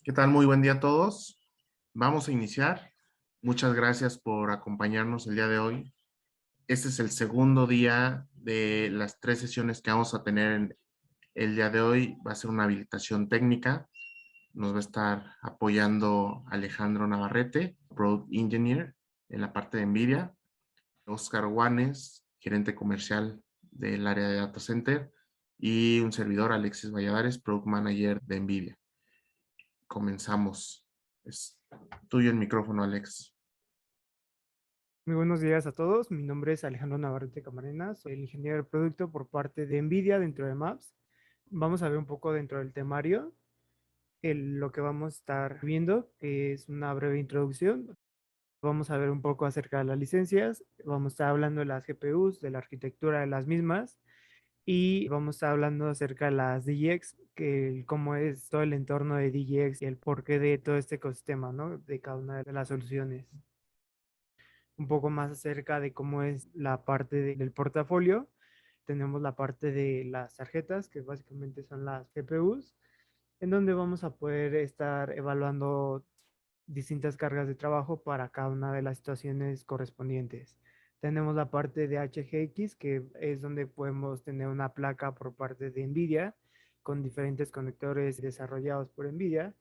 ¿Qué tal? Muy buen día a todos. Vamos a iniciar. Muchas gracias por acompañarnos el día de hoy. Este es el segundo día de las tres sesiones que vamos a tener el día de hoy. Va a ser una habilitación técnica. Nos va a estar apoyando Alejandro Navarrete, Product Engineer en la parte de NVIDIA, Oscar Juanes, gerente comercial del área de Data Center, y un servidor, Alexis Valladares, Product Manager de NVIDIA. Comenzamos. Es tuyo el micrófono, Alex. Muy buenos días a todos. Mi nombre es Alejandro Navarrete Camarena. Soy el ingeniero de producto por parte de NVIDIA dentro de Maps. Vamos a ver un poco dentro del temario. Lo que vamos a estar viendo es una breve introducción. Vamos a ver un poco acerca de las licencias. Vamos a estar hablando de las GPUs, de la arquitectura de las mismas y vamos a estar hablando acerca de las DGX, cómo es todo el entorno de DGX y el porqué de todo este ecosistema, ¿no? De cada una de las soluciones. Un poco más acerca de cómo es la parte del portafolio. Tenemos la parte de las tarjetas, que básicamente son las GPUs, en donde vamos a poder estar evaluando distintas cargas de trabajo para cada una de las situaciones correspondientes. Tenemos la parte de HGX, que es donde podemos tener una placa por parte de NVIDIA con diferentes conectores desarrollados por NVIDIA,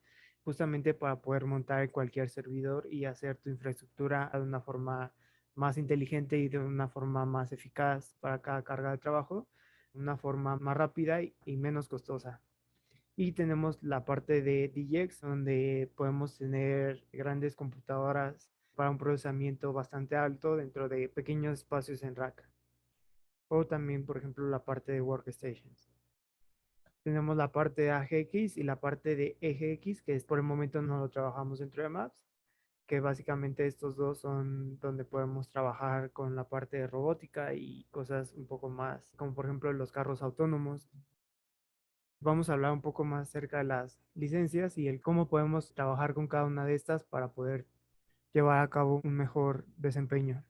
justamente para poder montar en cualquier servidor y hacer tu infraestructura de una forma más inteligente y de una forma más eficaz para cada carga de trabajo, una forma más rápida y menos costosa. Y tenemos la parte de DGX, donde podemos tener grandes computadoras para un procesamiento bastante alto dentro de pequeños espacios en rack. O también, por ejemplo, la parte de workstations. Tenemos la parte de AGX y la parte de EGX, que es, por el momento no lo trabajamos dentro de Maps, que básicamente estos dos son donde podemos trabajar con la parte de robótica y cosas un poco más, como por ejemplo los carros autónomos. Vamos a hablar un poco más acerca de las licencias y el cómo podemos trabajar con cada una de estas para poder llevar a cabo un mejor desempeño.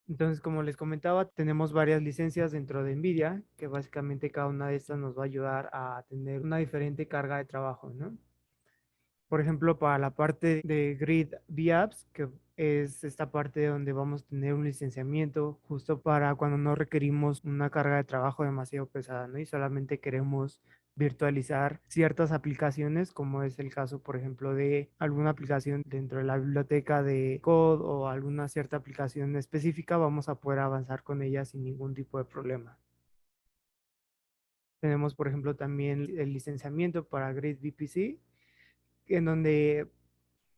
Entonces, como les comentaba, tenemos varias licencias dentro de NVIDIA, que básicamente cada una de estas nos va a ayudar a tener una diferente carga de trabajo, ¿no? Por ejemplo, para la parte de Grid VApps, que es esta parte donde vamos a tener un licenciamiento justo para cuando no requerimos una carga de trabajo demasiado pesada, ¿no? Y solamente queremos virtualizar ciertas aplicaciones, como es el caso, por ejemplo, de alguna aplicación dentro de la biblioteca de code o alguna cierta aplicación específica, vamos a poder avanzar con ella sin ningún tipo de problema. Tenemos, por ejemplo, también el licenciamiento para Grid VPC, en donde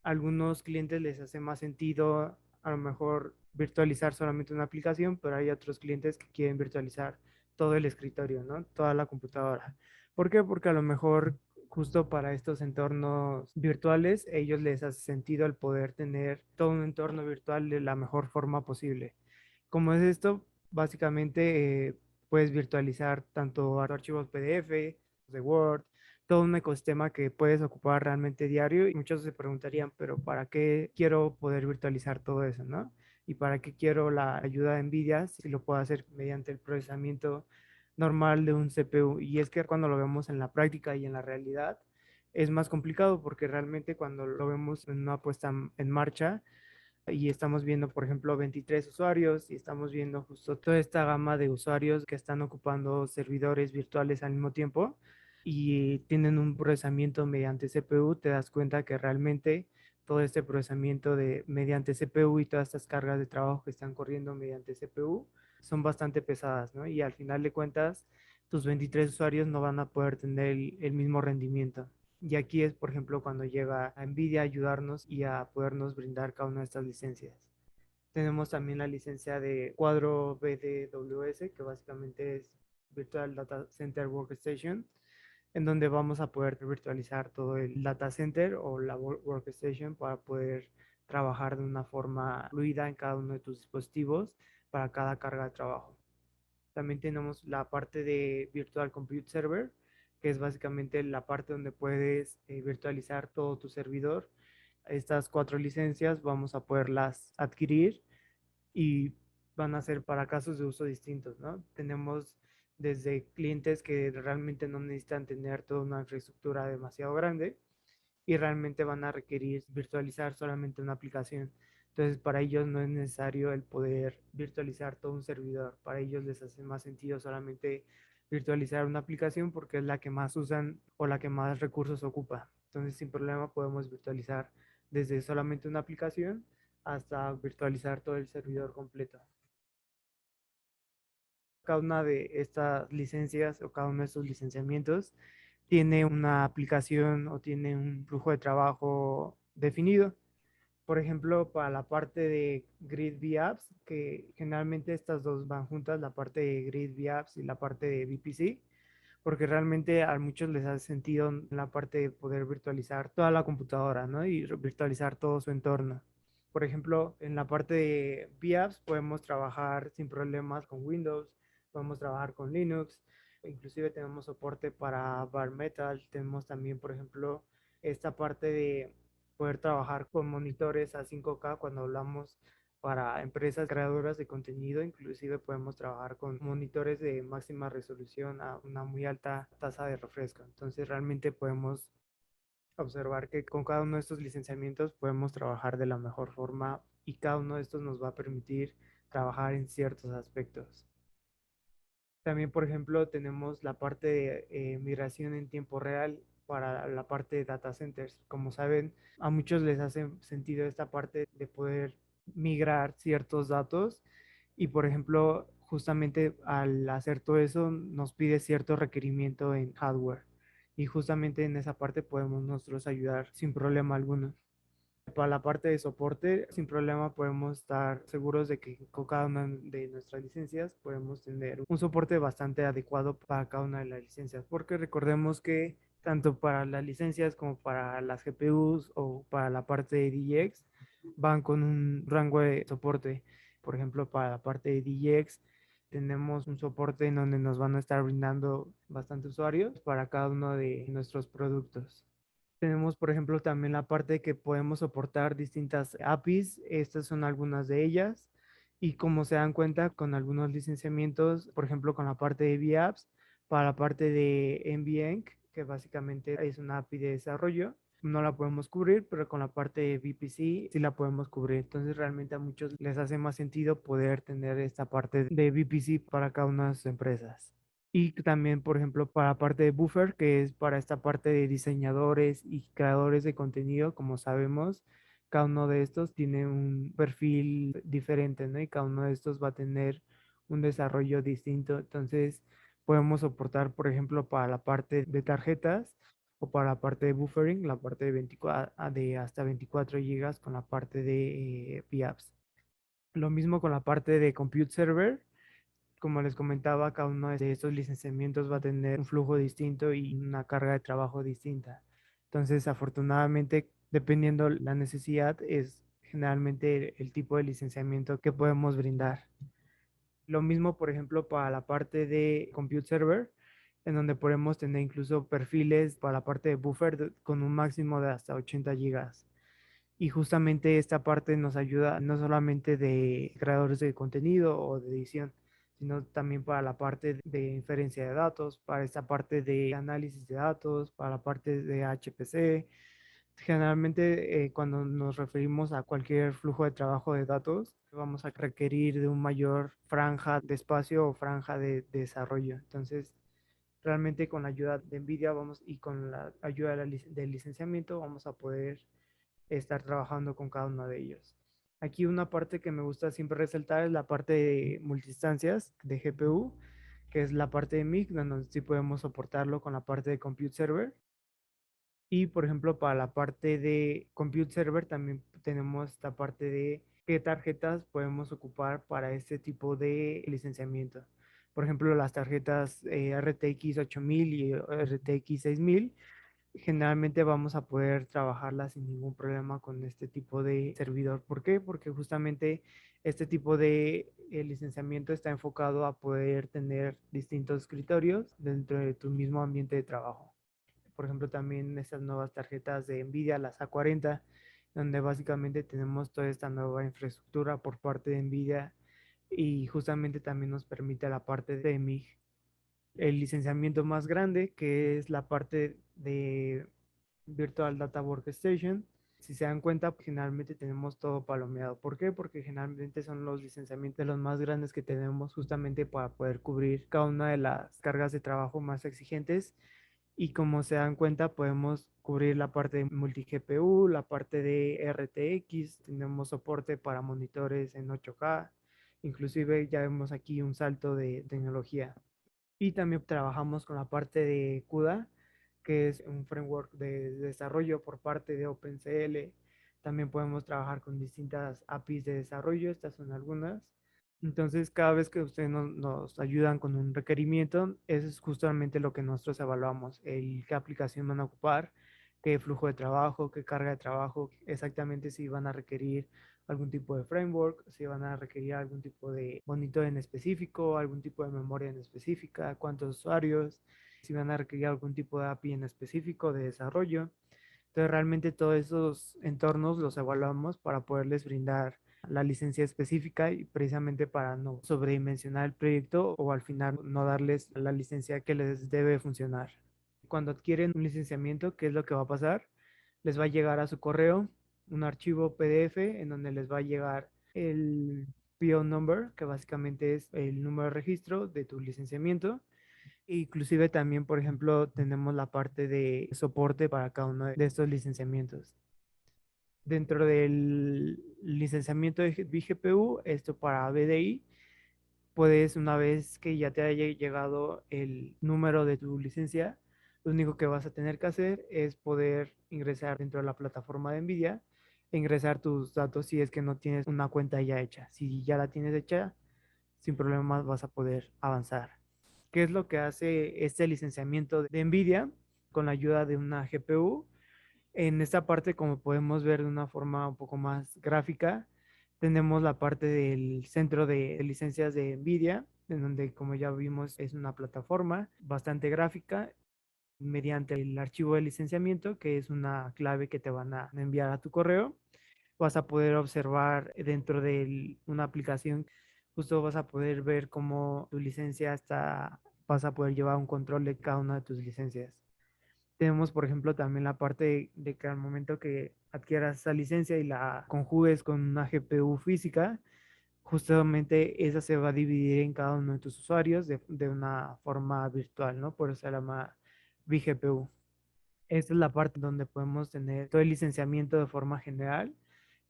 algunos clientes les hace más sentido a lo mejor virtualizar solamente una aplicación, pero hay otros clientes que quieren virtualizar todo el escritorio, ¿no? Toda la computadora. ¿Por qué? Porque a lo mejor justo para estos entornos virtuales, ellos les hace sentido el poder tener todo un entorno virtual de la mejor forma posible. ¿Cómo es esto? Básicamente puedes virtualizar tanto archivos PDF, de Word, todo un ecosistema que puedes ocupar realmente diario y muchos se preguntarían, pero ¿para qué quiero poder virtualizar todo eso, no? ¿Y para qué quiero la ayuda de NVIDIA si lo puedo hacer mediante el procesamiento normal de un CPU? Y es que cuando lo vemos en la práctica y en la realidad es más complicado porque realmente cuando lo vemos en una puesta en marcha, y estamos viendo, por ejemplo, 23 usuarios y estamos viendo justo toda esta gama de usuarios que están ocupando servidores virtuales al mismo tiempo y tienen un procesamiento mediante CPU, te das cuenta que realmente todo este procesamiento de mediante CPU y todas estas cargas de trabajo que están corriendo mediante CPU son bastante pesadas, ¿no? Y al final de cuentas, tus 23 usuarios no van a poder tener el mismo rendimiento. Y aquí es, por ejemplo, cuando llega a NVIDIA a ayudarnos y a podernos brindar cada una de estas licencias. Tenemos también la licencia de cuadro BDWS, que básicamente es Virtual Data Center Workstation, en donde vamos a poder virtualizar todo el data center o la workstation para poder trabajar de una forma fluida en cada uno de tus dispositivos para cada carga de trabajo. También tenemos la parte de Virtual Compute Server, que es básicamente la parte donde puedes virtualizar todo tu servidor. Estas cuatro licencias vamos a poderlas adquirir y van a ser para casos de uso distintos, ¿no? Tenemos desde clientes que realmente no necesitan tener toda una infraestructura demasiado grande y realmente van a requerir virtualizar solamente una aplicación. Entonces, para ellos no es necesario el poder virtualizar todo un servidor. Para ellos les hace más sentido solamente virtualizar una aplicación porque es la que más usan o la que más recursos ocupa. Entonces, sin problema podemos virtualizar desde solamente una aplicación hasta virtualizar todo el servidor completo. Cada una de estas licencias o cada uno de estos licenciamientos tiene una aplicación o tiene un flujo de trabajo definido. Por ejemplo, para la parte de Grid VApps, que generalmente estas dos van juntas, la parte de Grid VApps y la parte de VPC, porque realmente a muchos les hace sentido la parte de poder virtualizar toda la computadora, ¿no? Y virtualizar todo su entorno. Por ejemplo, en la parte de VApps podemos trabajar sin problemas con Windows, podemos trabajar con Linux, inclusive tenemos soporte para Bare Metal, tenemos también, por ejemplo, esta parte de poder trabajar con monitores a 5K cuando hablamos para empresas creadoras de contenido, inclusive podemos trabajar con monitores de máxima resolución a una muy alta tasa de refresco. Entonces realmente podemos observar que con cada uno de estos licenciamientos podemos trabajar de la mejor forma y cada uno de estos nos va a permitir trabajar en ciertos aspectos. También, por ejemplo, tenemos la parte de migración en tiempo real para la parte de data centers. Como saben, a muchos les hace sentido esta parte de poder migrar ciertos datos y, por ejemplo, justamente al hacer todo eso nos pide cierto requerimiento en hardware y justamente en esa parte podemos nosotros ayudar sin problema alguno. Para la parte de soporte, sin problema podemos estar seguros de que con cada una de nuestras licencias podemos tener un soporte bastante adecuado para cada una de las licencias, porque recordemos que tanto para las licencias como para las GPUs o para la parte de DJX van con un rango de soporte. Por ejemplo, para la parte de DJX tenemos un soporte en donde nos van a estar brindando bastantes usuarios para cada uno de nuestros productos. Tenemos, por ejemplo, también la parte que podemos soportar distintas APIs. Estas son algunas de ellas. Y como se dan cuenta, con algunos licenciamientos, por ejemplo, con la parte de VApps, para la parte de NVENC, que básicamente es una API de desarrollo, no la podemos cubrir, pero con la parte de VPC sí la podemos cubrir. Entonces, realmente a muchos les hace más sentido poder tener esta parte de VPC para cada una de sus empresas. Y también, por ejemplo, para la parte de Buffer, que es para esta parte de diseñadores y creadores de contenido, como sabemos, cada uno de estos tiene un perfil diferente, ¿no? Y cada uno de estos va a tener un desarrollo distinto. Entonces, podemos soportar, por ejemplo, para la parte de tarjetas o para la parte de buffering, la parte de 24, de hasta 24 gigas con la parte de VApps. Lo mismo con la parte de compute server. Como les comentaba, cada uno de estos licenciamientos va a tener un flujo distinto y una carga de trabajo distinta. Entonces, afortunadamente, dependiendo la necesidad, es generalmente el tipo de licenciamiento que podemos brindar. Lo mismo, por ejemplo, para la parte de compute server, en donde podemos tener incluso perfiles para la parte de buffer con un máximo de hasta 80 gigas. Y justamente esta parte nos ayuda no solamente de creadores de contenido o de edición, sino también para la parte de inferencia de datos, para esta parte de análisis de datos, para la parte de HPC. Generalmente, cuando nos referimos a cualquier flujo de trabajo de datos, vamos a requerir de un mayor franja de espacio o franja de desarrollo. Entonces, realmente con la ayuda de NVIDIA vamos y con la ayuda de del licenciamiento vamos a poder estar trabajando con cada uno de ellos. Aquí una parte que me gusta siempre resaltar es la parte de multistancias de GPU, que es la parte de MIC, donde sí podemos soportarlo con la parte de Compute Server. Y por ejemplo, para la parte de Compute Server también tenemos esta parte de qué tarjetas podemos ocupar para este tipo de licenciamiento. Por ejemplo, las tarjetas RTX 8000 y RTX 6000 generalmente vamos a poder trabajarla sin ningún problema con este tipo de servidor. ¿Por qué? Porque justamente este tipo de licenciamiento está enfocado a poder tener distintos escritorios dentro de tu mismo ambiente de trabajo. Por ejemplo, también estas nuevas tarjetas de NVIDIA, las A40, donde básicamente tenemos toda esta nueva infraestructura por parte de NVIDIA y justamente también nos permite la parte de MIG, el licenciamiento más grande, que es la parte de Virtual Data Workstation. Si se dan cuenta, generalmente tenemos todo palomeado. ¿Por qué? Porque generalmente son los licenciamientos los más grandes que tenemos justamente para poder cubrir cada una de las cargas de trabajo más exigentes. Y como se dan cuenta, podemos cubrir la parte de multi-GPU, la parte de RTX, tenemos soporte para monitores en 8K, inclusive ya vemos aquí un salto de tecnología. Y también trabajamos con la parte de CUDA, que es un framework de desarrollo por parte de OpenCL. También podemos trabajar con distintas APIs de desarrollo, estas son algunas. Entonces, cada vez que ustedes nos ayudan con un requerimiento, eso es justamente lo que nosotros evaluamos, qué aplicación van a ocupar, qué flujo de trabajo, qué carga de trabajo, exactamente si van a requerir algún tipo de framework, si van a requerir algún tipo de monitor en específico, algún tipo de memoria en específica, cuántos usuarios, si van a requerir algún tipo de API en específico de desarrollo. Entonces, realmente todos esos entornos los evaluamos para poderles brindar la licencia específica y precisamente para no sobredimensionar el proyecto o al final no darles la licencia que les debe funcionar. Cuando adquieren un licenciamiento, ¿qué es lo que va a pasar? Les va a llegar a su correo un archivo PDF en donde les va a llegar el PO number, que básicamente es el número de registro de tu licenciamiento. Inclusive también, por ejemplo, tenemos la parte de soporte para cada uno de estos licenciamientos. Dentro del licenciamiento de BGPU, esto para BDI, puedes, una vez que ya te haya llegado el número de tu licencia, lo único que vas a tener que hacer es poder ingresar dentro de la plataforma de NVIDIA e ingresar tus datos si es que no tienes una cuenta ya hecha. Si ya la tienes hecha, sin problemas vas a poder avanzar. ¿Qué es lo que hace este licenciamiento de NVIDIA con la ayuda de una GPU? En esta parte, como podemos ver de una forma un poco más gráfica, tenemos la parte del centro de licencias de NVIDIA, en donde, como ya vimos, es una plataforma bastante gráfica mediante el archivo de licenciamiento, que es una clave que te van a enviar a tu correo. Vas a poder observar dentro de una aplicación, justo vas a poder ver cómo tu licencia está, vas a poder llevar un control de cada una de tus licencias. Tenemos, por ejemplo, también la parte de que al momento que adquieras esa licencia y la conjugues con una GPU física, justamente esa se va a dividir en cada uno de tus usuarios de una forma virtual, ¿no? Por eso se llama vGPU. Esta es la parte donde podemos tener todo el licenciamiento de forma general.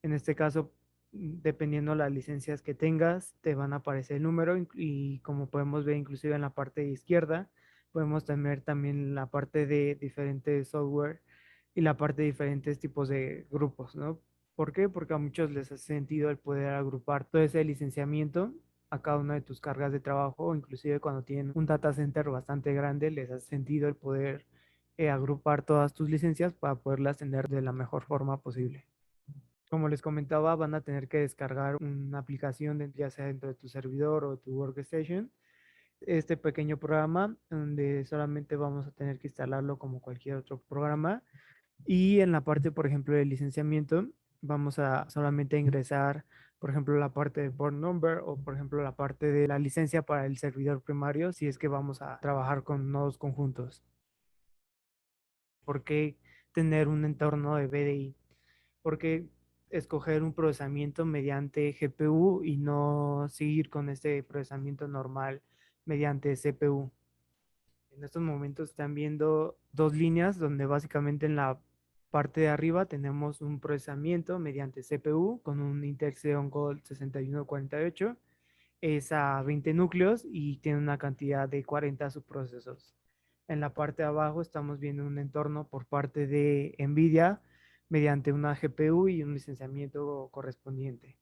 En este caso, dependiendo las licencias que tengas, te van a aparecer el número y como podemos ver inclusive en la parte izquierda, podemos tener también la parte de diferentes software y la parte de diferentes tipos de grupos, ¿no? ¿Por qué? Porque a muchos les hace sentido el poder agrupar todo ese licenciamiento a cada una de tus cargas de trabajo, o inclusive cuando tienen un data center bastante grande, les hace sentido el poder agrupar todas tus licencias para poderlas tener de la mejor forma posible. Como les comentaba, van a tener que descargar una aplicación ya sea dentro de tu servidor o tu workstation. Este pequeño programa donde solamente vamos a tener que instalarlo como cualquier otro programa. Y en la parte, por ejemplo, de licenciamiento, vamos a solamente ingresar, por ejemplo, la parte de port number o, por ejemplo, la parte de la licencia para el servidor primario si es que vamos a trabajar con nodos conjuntos. ¿Por qué tener un entorno de BDI? ¿Por qué escoger un procesamiento mediante GPU y no seguir con este procesamiento normal mediante CPU? En estos momentos están viendo dos líneas donde básicamente en la parte de arriba tenemos un procesamiento mediante CPU con un Intel Xeon Gold 6148. Es a 20 núcleos y tiene una cantidad de 40 subprocesos. En la parte de abajo estamos viendo un entorno por parte de NVIDIA mediante una GPU y un licenciamiento correspondiente.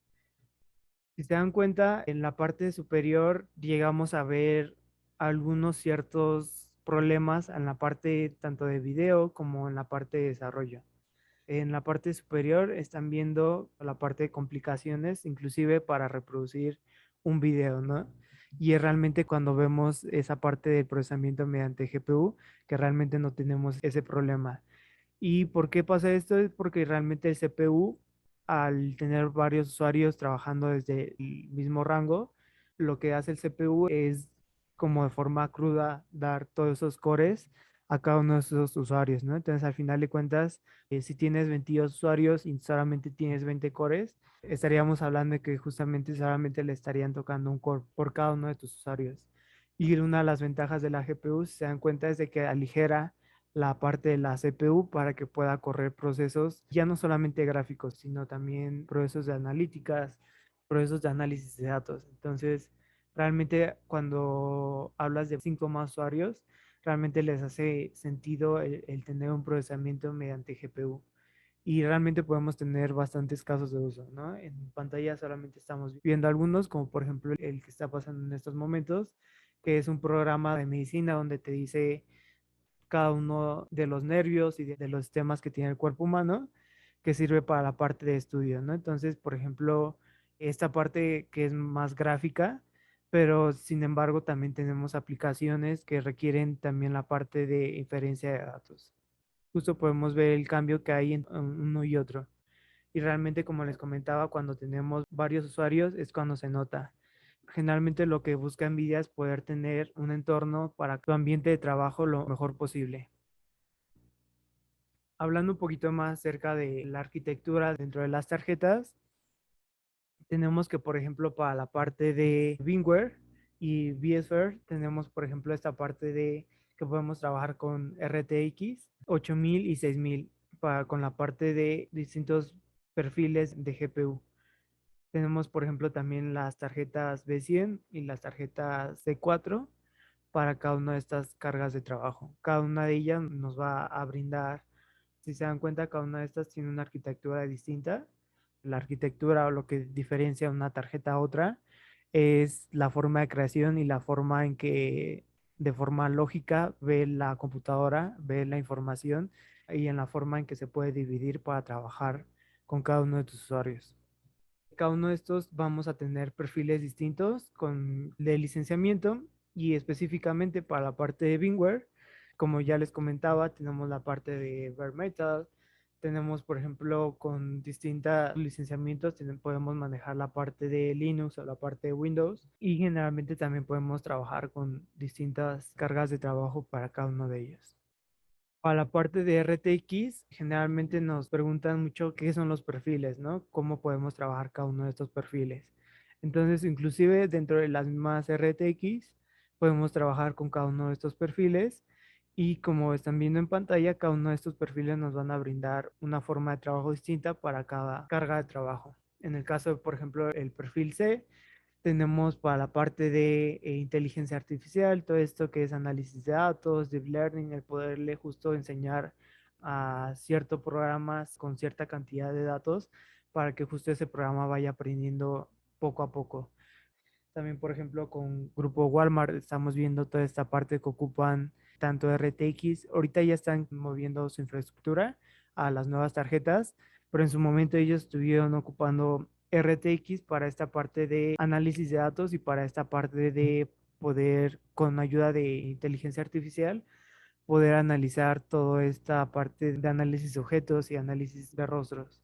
Si se dan cuenta, en la parte superior llegamos a ver algunos ciertos problemas en la parte tanto de video como en la parte de desarrollo. En la parte superior están viendo la parte de complicaciones, inclusive para reproducir un video, ¿no? Y es realmente cuando vemos esa parte del procesamiento mediante GPU que realmente no tenemos ese problema. ¿Y por qué pasa esto? Es porque realmente el CPU, al tener varios usuarios trabajando desde el mismo rango, lo que hace el CPU es como de forma cruda dar todos esos cores a cada uno de esos usuarios, ¿no? Entonces, al final de cuentas, si tienes 22 usuarios y solamente tienes 20 cores, estaríamos hablando de que justamente solamente le estarían tocando un core por cada uno de tus usuarios. Y una de las ventajas de la GPU, si se dan cuenta, es de que aligera la parte de la CPU para que pueda correr procesos ya no solamente gráficos, sino también procesos de analíticas, procesos de análisis de datos. Entonces, realmente cuando hablas de 5 más usuarios, realmente les hace sentido el tener un procesamiento mediante GPU. Y realmente podemos tener bastantes casos de uso, ¿no? En pantalla solamente estamos viendo algunos, como por ejemplo el que está pasando en estos momentos, que es un programa de medicina donde te dice cada uno de los nervios y de los sistemas que tiene el cuerpo humano, que sirve para la parte de estudio, ¿no? Entonces, por ejemplo, esta parte que es más gráfica, pero sin embargo también tenemos aplicaciones que requieren también la parte de inferencia de datos. Justo podemos ver el cambio que hay en uno y otro. Y realmente, como les comentaba, cuando tenemos varios usuarios es cuando se nota. Generalmente lo que busca NVIDIA es poder tener un entorno para tu ambiente de trabajo lo mejor posible. Hablando un poquito más acerca de la arquitectura dentro de las tarjetas, tenemos que, por ejemplo, para la parte de VMware y VSphere, tenemos, por ejemplo, esta parte de que podemos trabajar con RTX 8000 y 6000 con la parte de distintos perfiles de GPU. Tenemos, por ejemplo, también las tarjetas B100 y las tarjetas C4 para cada una de estas cargas de trabajo. Cada una de ellas nos va a brindar, si se dan cuenta, cada una de estas tiene una arquitectura distinta. La arquitectura o lo que diferencia una tarjeta a otra es la forma de creación y la forma en que de forma lógica ve la computadora, ve la información y en la forma en que se puede dividir para trabajar con cada uno de tus usuarios. Cada uno de estos vamos a tener perfiles distintos con de licenciamiento y específicamente para la parte de VMware, como ya les comentaba, tenemos la parte de Bare Metal, tenemos por ejemplo con distintos licenciamientos podemos manejar la parte de Linux o la parte de Windows y generalmente también podemos trabajar con distintas cargas de trabajo para cada uno de ellos. Para la parte de RTX, generalmente nos preguntan mucho qué son los perfiles, ¿no? ¿Cómo podemos trabajar cada uno de estos perfiles? Entonces, inclusive dentro de las mismas RTX, podemos trabajar con cada uno de estos perfiles y como están viendo en pantalla, cada uno de estos perfiles nos van a brindar una forma de trabajo distinta para cada carga de trabajo. En el caso de, por ejemplo, el perfil C, tenemos para la parte de inteligencia artificial, todo esto que es análisis de datos, deep learning, el poderle justo enseñar a ciertos programas con cierta cantidad de datos para que justo ese programa vaya aprendiendo poco a poco. También, por ejemplo, con Grupo Walmart estamos viendo toda esta parte que ocupan tanto RTX. Ahorita ya están moviendo su infraestructura a las nuevas tarjetas, pero en su momento ellos estuvieron ocupando RTX para esta parte de análisis de datos y para esta parte de poder, con ayuda de inteligencia artificial, poder analizar toda esta parte de análisis de objetos y análisis de rostros.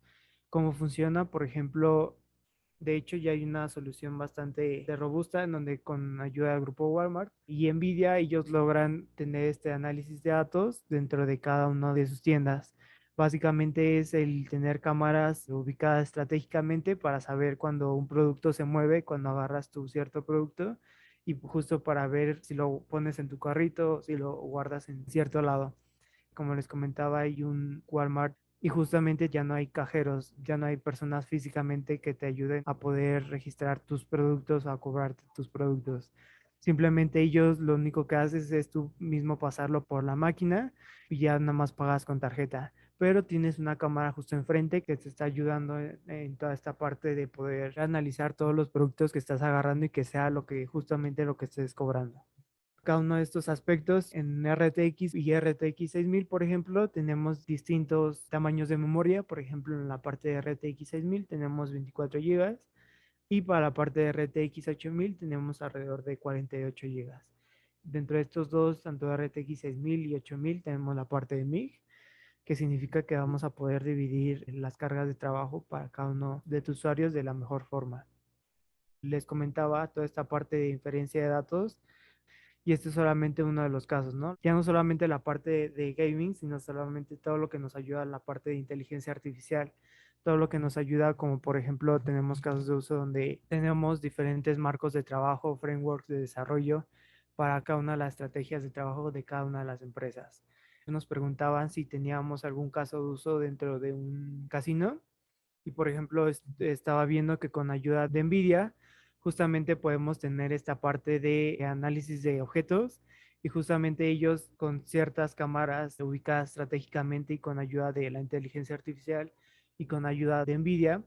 ¿Cómo funciona? Por ejemplo, de hecho, ya hay una solución bastante robusta en donde con ayuda del grupo Walmart y Nvidia ellos logran tener este análisis de datos dentro de cada una de sus tiendas. Básicamente es el tener cámaras ubicadas estratégicamente para saber cuando un producto se mueve, cuando agarras tu cierto producto y justo para ver si lo pones en tu carrito, si lo guardas en cierto lado. Como les comentaba, hay un Walmart y justamente ya no hay cajeros, ya no hay personas físicamente que te ayuden a poder registrar tus productos o a cobrarte tus productos. Simplemente ellos lo único que haces es tú mismo pasarlo por la máquina y ya nada más pagas con tarjeta. Pero tienes una cámara justo enfrente que te está ayudando en toda esta parte de poder analizar todos los productos que estás agarrando y que sea lo que justamente lo que estés cobrando. Cada uno de estos aspectos en RTX y RTX 6000, por ejemplo, tenemos distintos tamaños de memoria. Por ejemplo, en la parte de RTX 6000 tenemos 24 GB y para la parte de RTX 8000 tenemos alrededor de 48 GB. Dentro de estos dos, tanto RTX 6000 y 8000, tenemos la parte de MIG, que significa que vamos a poder dividir las cargas de trabajo para cada uno de tus usuarios de la mejor forma. Les comentaba toda esta parte de inferencia de datos Y este es solamente uno de los casos, ¿no? Ya no solamente la parte de gaming, sino solamente todo lo que nos ayuda a la parte de inteligencia artificial, todo lo que nos ayuda, como por ejemplo tenemos casos de uso donde tenemos diferentes marcos de trabajo, frameworks de desarrollo para cada una de las estrategias de trabajo de cada una de las empresas. Nos preguntaban si teníamos algún caso de uso dentro de un casino y por ejemplo, estaba viendo que con ayuda de NVIDIA, justamente podemos tener esta parte de análisis de objetos y justamente ellos con ciertas cámaras ubicadas estratégicamente y con ayuda de la inteligencia artificial y con ayuda de NVIDIA,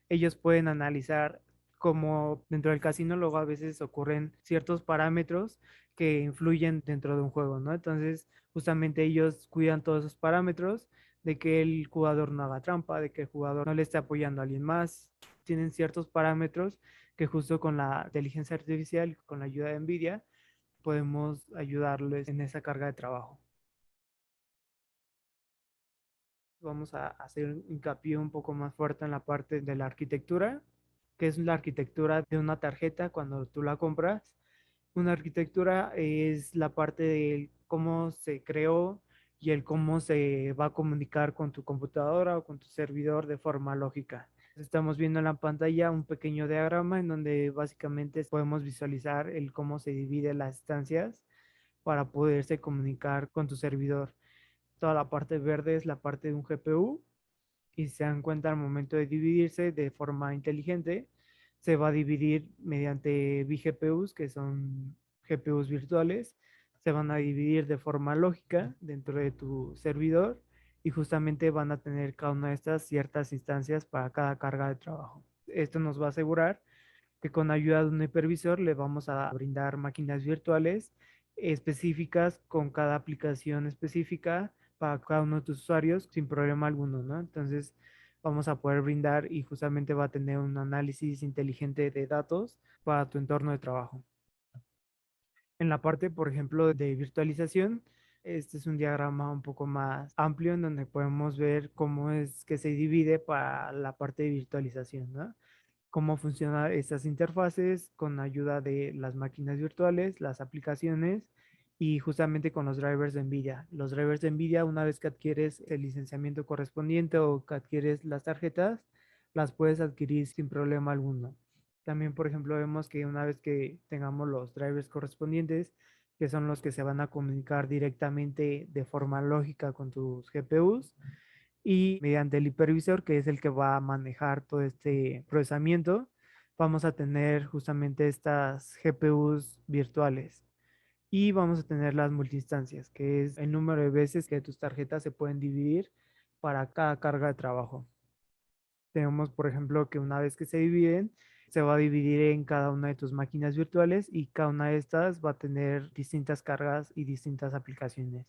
ellos pueden analizar cómo dentro del casino luego a veces ocurren ciertos parámetros que influyen dentro de un juego, ¿no? Entonces, justamente ellos cuidan todos esos parámetros de que el jugador no haga trampa, de que el jugador no le esté apoyando a alguien más. Tienen ciertos parámetros que justo con la inteligencia artificial, con la ayuda de NVIDIA, podemos ayudarles en esa carga de trabajo. Vamos a hacer hincapié un poco más fuerte en la parte de la arquitectura, que es la arquitectura de una tarjeta cuando tú la compras. Una arquitectura es la parte de cómo se creó y el cómo se va a comunicar con tu computadora o con tu servidor de forma lógica. Estamos viendo en la pantalla un pequeño diagrama en donde básicamente podemos visualizar el cómo se divide las instancias para poderse comunicar con tu servidor. Toda la parte verde es la parte de un GPU y se dan cuenta al momento de dividirse de forma inteligente, se va a dividir mediante vGPUs, que son GPUs virtuales, se van a dividir de forma lógica dentro de tu servidor y justamente van a tener cada una de estas ciertas instancias para cada carga de trabajo. Esto nos va a asegurar que con ayuda de un hipervisor le vamos a brindar máquinas virtuales específicas con cada aplicación específica para cada uno de tus usuarios sin problema alguno, ¿no? Entonces vamos a poder brindar y justamente va a tener un análisis inteligente de datos para tu entorno de trabajo. En la parte, por ejemplo, de virtualización, este es un diagrama un poco más amplio en donde podemos ver cómo es que se divide para la parte de virtualización, ¿no? Cómo funcionan estas interfaces con ayuda de las máquinas virtuales, las aplicaciones y justamente con los drivers de NVIDIA. Los drivers de NVIDIA, una vez que adquieres el licenciamiento correspondiente o que adquieres las tarjetas, las puedes adquirir sin problema alguno. También, por ejemplo, vemos que una vez que tengamos los drivers correspondientes, que son los que se van a comunicar directamente de forma lógica con tus GPUs, y mediante el hipervisor, que es el que va a manejar todo este procesamiento, vamos a tener justamente estas GPUs virtuales y vamos a tener las multiinstancias, que es el número de veces que tus tarjetas se pueden dividir para cada carga de trabajo. Tenemos, por ejemplo, que una vez que se dividen, se va a dividir en cada una de tus máquinas virtuales y cada una de estas va a tener distintas cargas y distintas aplicaciones.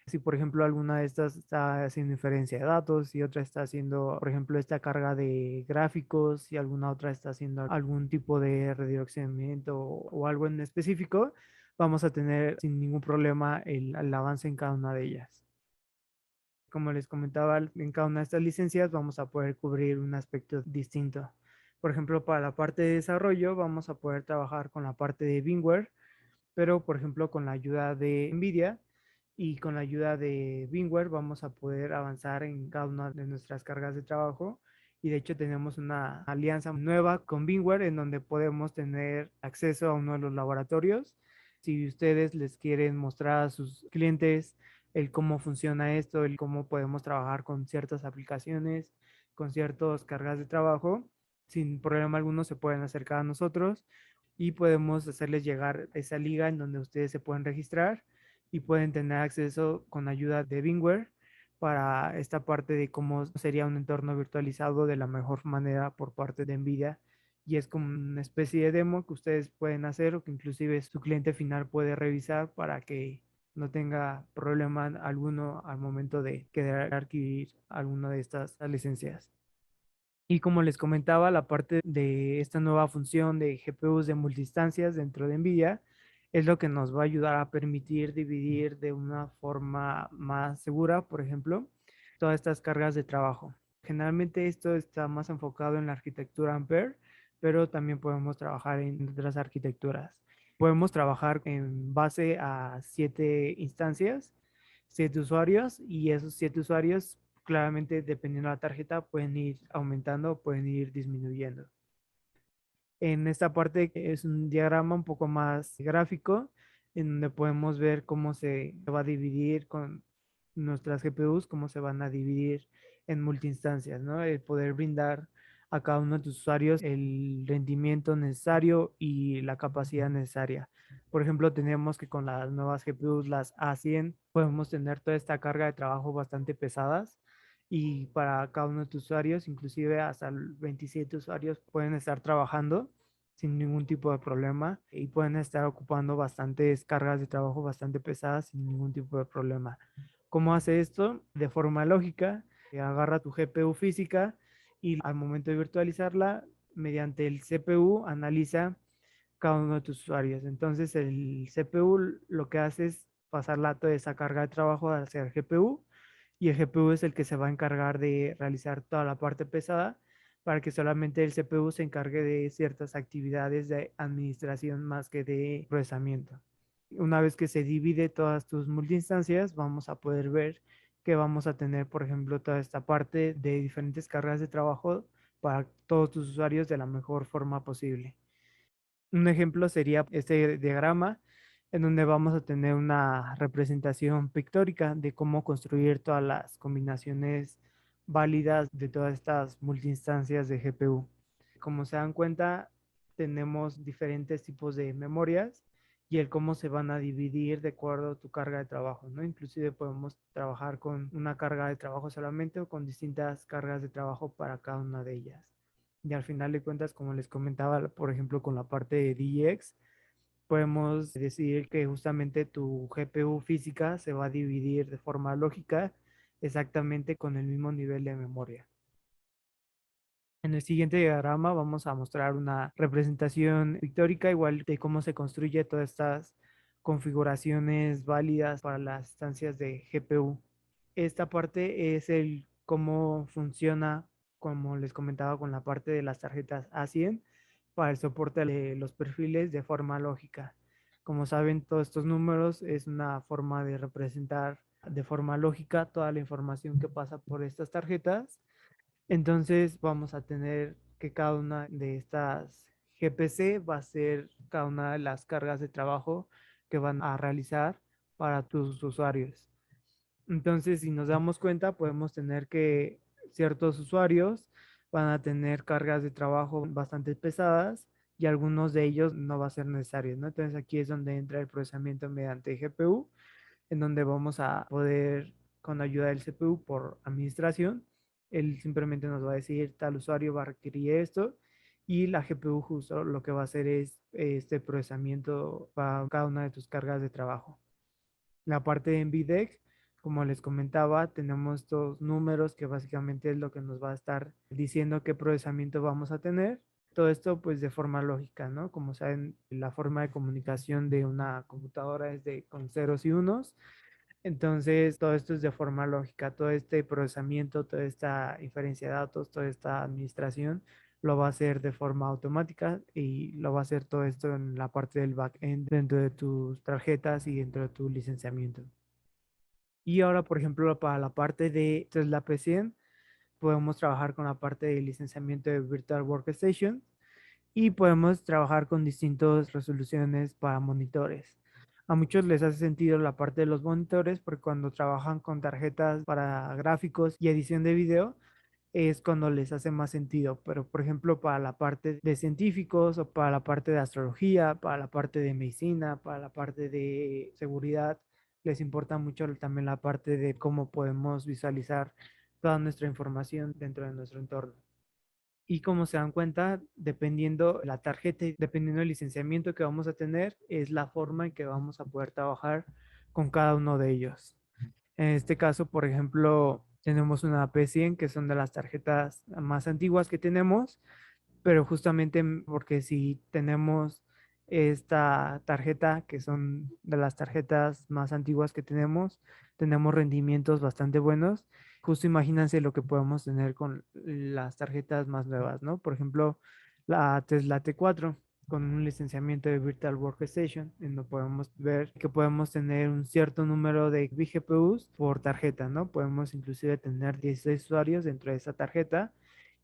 Si, por ejemplo, alguna de estas está haciendo inferencia de datos y otra está haciendo, por ejemplo, esta carga de gráficos y alguna otra está haciendo algún tipo de redireccionamiento o algo en específico, vamos a tener sin ningún problema el avance en cada una de ellas. Como les comentaba, en cada una de estas licencias vamos a poder cubrir un aspecto distinto. Por ejemplo, para la parte de desarrollo vamos a poder trabajar con la parte de VMware, pero por ejemplo con la ayuda de NVIDIA y con la ayuda de VMware vamos a poder avanzar en cada una de nuestras cargas de trabajo. Y de hecho tenemos una alianza nueva con VMware en donde podemos tener acceso a uno de los laboratorios. Si ustedes les quieren mostrar a sus clientes el cómo funciona esto, el cómo podemos trabajar con ciertas aplicaciones, con ciertas cargas de trabajo, sin problema alguno se pueden acercar a nosotros y podemos hacerles llegar esa liga en donde ustedes se pueden registrar y pueden tener acceso con ayuda de VMware para esta parte de cómo sería un entorno virtualizado de la mejor manera por parte de NVIDIA. Y es como una especie de demo que ustedes pueden hacer o que inclusive su cliente final puede revisar para que no tenga problema alguno al momento de querer adquirir alguna de estas licencias. Y como les comentaba, la parte de esta nueva función de GPUs de multistancias dentro de NVIDIA es lo que nos va a ayudar a permitir dividir de una forma más segura, por ejemplo, todas estas cargas de trabajo. Generalmente esto está más enfocado en la arquitectura Ampere, pero también podemos trabajar en otras arquitecturas. Podemos trabajar en base a 7 instancias, 7 usuarios, y esos 7 usuarios, claramente, dependiendo de la tarjeta, pueden ir aumentando, pueden ir disminuyendo. En esta parte es un diagrama un poco más gráfico, en donde podemos ver cómo se va a dividir con nuestras GPUs, cómo se van a dividir en multiinstancias, ¿no? El poder brindar a cada uno de tus usuarios el rendimiento necesario y la capacidad necesaria. Por ejemplo, tenemos que con las nuevas GPUs, las A100, podemos tener toda esta carga de trabajo bastante pesadas, y para cada uno de tus usuarios, inclusive hasta 27 usuarios, pueden estar trabajando sin ningún tipo de problema y pueden estar ocupando bastantes cargas de trabajo bastante pesadas sin ningún tipo de problema. ¿Cómo hace esto? De forma lógica, agarra tu GPU física y al momento de virtualizarla, mediante el CPU, analiza cada uno de tus usuarios. Entonces el CPU lo que hace es pasarla toda esa carga de trabajo hacia el GPU, y el GPU es el que se va a encargar de realizar toda la parte pesada, para que solamente el CPU se encargue de ciertas actividades de administración más que de procesamiento. Una vez que se divide todas tus multiinstancias, vamos a poder ver que vamos a tener, por ejemplo, toda esta parte de diferentes cargas de trabajo para todos tus usuarios de la mejor forma posible. Un ejemplo sería este diagrama, en donde vamos a tener una representación pictórica de cómo construir todas las combinaciones válidas de todas estas multiinstancias de GPU. Como se dan cuenta, tenemos diferentes tipos de memorias y el cómo se van a dividir de acuerdo a tu carga de trabajo, ¿no? Inclusive podemos trabajar con una carga de trabajo solamente o con distintas cargas de trabajo para cada una de ellas. Y al final de cuentas, como les comentaba, por ejemplo, con la parte de DX, podemos decidir que justamente tu GPU física se va a dividir de forma lógica exactamente con el mismo nivel de memoria. En el siguiente diagrama vamos a mostrar una representación pictórica igual de cómo se construye todas estas configuraciones válidas para las instancias de GPU. Esta parte es el cómo funciona, como les comentaba, con la parte de las tarjetas A100 para el soporte de los perfiles de forma lógica. Como saben, todos estos números es una forma de representar de forma lógica toda la información que pasa por estas tarjetas. Entonces vamos a tener que cada una de estas GPC va a ser cada una de las cargas de trabajo que van a realizar para tus usuarios. Entonces, si nos damos cuenta, podemos tener que ciertos usuarios van a tener cargas de trabajo bastante pesadas y algunos de ellos no va a ser necesario, ¿no? Entonces aquí es donde entra el procesamiento mediante GPU, en donde vamos a poder, con ayuda del CPU por administración, él simplemente nos va a decir tal usuario va a requerir esto, y la GPU justo lo que va a hacer es este procesamiento para cada una de tus cargas de trabajo. La parte de NVDEC, como les comentaba, tenemos estos números que básicamente es lo que nos va a estar diciendo qué procesamiento vamos a tener. Todo esto pues de forma lógica, ¿no? Como saben, la forma de comunicación de una computadora es con ceros y unos. Entonces, todo esto es de forma lógica, todo este procesamiento, toda esta inferencia de datos, toda esta administración lo va a hacer de forma automática, y lo va a hacer todo esto en la parte del backend dentro de tus tarjetas y dentro de tu licenciamiento. Y ahora, por ejemplo, para la parte de Tesla P100, podemos trabajar con la parte de licenciamiento de Virtual Workstation, y podemos trabajar con distintas resoluciones para monitores. A muchos les hace sentido la parte de los monitores porque cuando trabajan con tarjetas para gráficos y edición de video es cuando les hace más sentido, pero por ejemplo para la parte de científicos o para la parte de astrología, para la parte de medicina, para la parte de seguridad, les importa mucho también la parte de cómo podemos visualizar toda nuestra información dentro de nuestro entorno. Y como se dan cuenta, dependiendo la tarjeta y dependiendo el licenciamiento que vamos a tener, es la forma en que vamos a poder trabajar con cada uno de ellos. En este caso, por ejemplo, tenemos una P100 que son de las tarjetas más antiguas que tenemos, pero justamente porque si tenemos esta tarjeta, que son de las tarjetas más antiguas que tenemos rendimientos bastante buenos. Justo imagínense lo que podemos tener con las tarjetas más nuevas, ¿no? Por ejemplo, la Tesla T4. con un licenciamiento de Virtual Workstation, en donde podemos ver que podemos tener un cierto número de vGPUs por tarjeta, ¿no? Podemos inclusive tener 16 usuarios dentro de esa tarjeta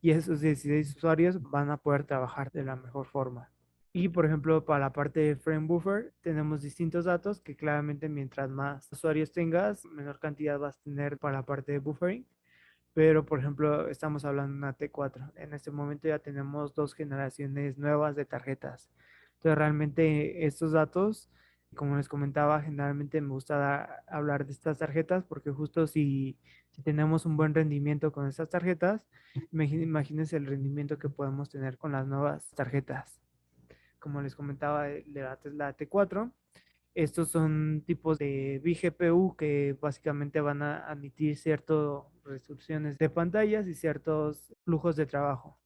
y esos 16 usuarios van a poder trabajar de la mejor forma. Y por ejemplo, para la parte de frame buffer, tenemos distintos datos que claramente mientras más usuarios tengas, menor cantidad vas a tener para la parte de buffering. Pero, por ejemplo, estamos hablando de una T4. En este momento ya tenemos dos generaciones nuevas de tarjetas. Entonces, realmente estos datos, como les comentaba, generalmente me gusta hablar de estas tarjetas porque justo si tenemos un buen rendimiento con estas tarjetas, imagínense el rendimiento que podemos tener con las nuevas tarjetas. Como les comentaba de la Tesla T4, estos son tipos de vGPU que básicamente van a admitir ciertas resoluciones de pantallas y ciertos flujos de trabajo.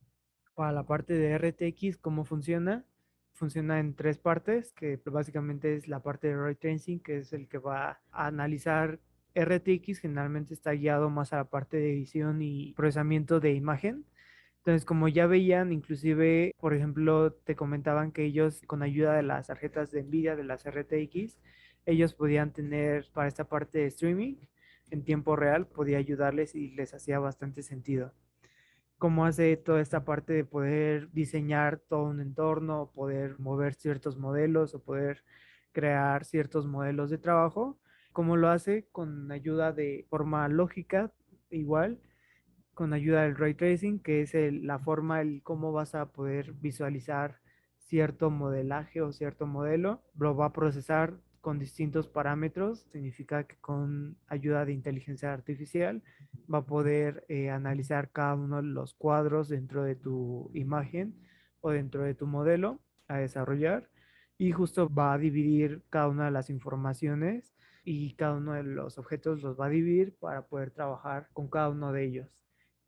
Para la parte de RTX, ¿cómo funciona? Funciona en tres partes, que básicamente es la parte de Ray Tracing, que es el que va a analizar RTX, generalmente está guiado más a la parte de edición y procesamiento de imagen. Entonces, como ya veían, inclusive, por ejemplo, te comentaban que ellos, con ayuda de las tarjetas de NVIDIA, de las RTX, ellos podían tener para esta parte de streaming en tiempo real, podía ayudarles y les hacía bastante sentido. Cómo hace toda esta parte de poder diseñar todo un entorno, poder mover ciertos modelos o poder crear ciertos modelos de trabajo, cómo lo hace con ayuda de forma lógica, igual con ayuda del ray tracing, que es la forma, el cómo vas a poder visualizar cierto modelaje o cierto modelo, lo va a procesar con distintos parámetros, significa que con ayuda de inteligencia artificial va a poder analizar cada uno de los cuadros dentro de tu imagen o dentro de tu modelo a desarrollar y justo va a dividir cada una de las informaciones y cada uno de los objetos los va a dividir para poder trabajar con cada uno de ellos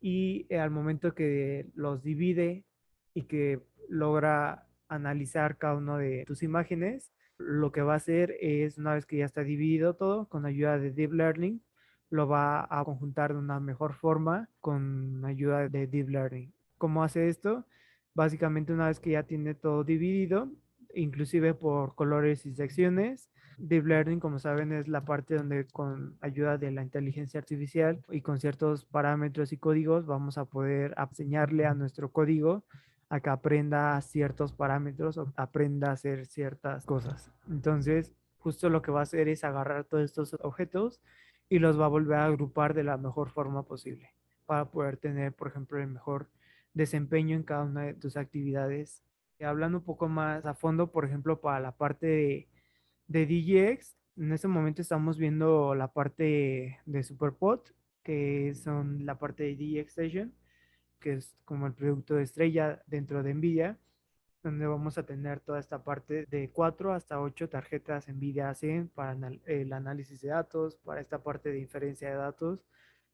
y al momento que los divide y que logra analizar cada una de tus imágenes, lo que va a hacer es, una vez que ya está dividido todo, con ayuda de Deep Learning, lo va a conjuntar de una mejor forma con ayuda de Deep Learning. ¿Cómo hace esto? Básicamente una vez que ya tiene todo dividido, inclusive por colores y secciones, Deep Learning, como saben, es la parte donde con ayuda de la inteligencia artificial y con ciertos parámetros y códigos vamos a poder enseñarle a nuestro código a que aprenda ciertos parámetros o aprenda a hacer ciertas cosas. Entonces, justo lo que va a hacer es agarrar todos estos objetos y los va a volver a agrupar de la mejor forma posible para poder tener, por ejemplo, el mejor desempeño en cada una de tus actividades. Y hablando un poco más a fondo, por ejemplo, para la parte de DGX, en este momento estamos viendo la parte de SuperPod, que son la parte de DGX Station, que es como el producto de estrella dentro de NVIDIA, donde vamos a tener toda esta parte de 4 hasta 8 tarjetas NVIDIA 100 para el análisis de datos, para esta parte de inferencia de datos,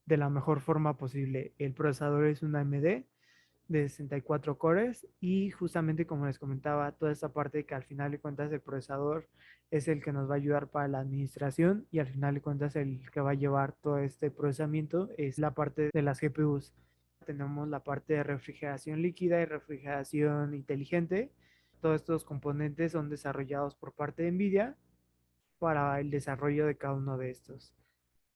de la mejor forma posible. El procesador es una AMD de 64 cores y justamente como les comentaba, toda esta parte que al final de cuentas el procesador es el que nos va a ayudar para la administración y al final de cuentas el que va a llevar todo este procesamiento es la parte de las GPUs. Tenemos la parte de refrigeración líquida y refrigeración inteligente. Todos estos componentes son desarrollados por parte de NVIDIA para el desarrollo de cada uno de estos.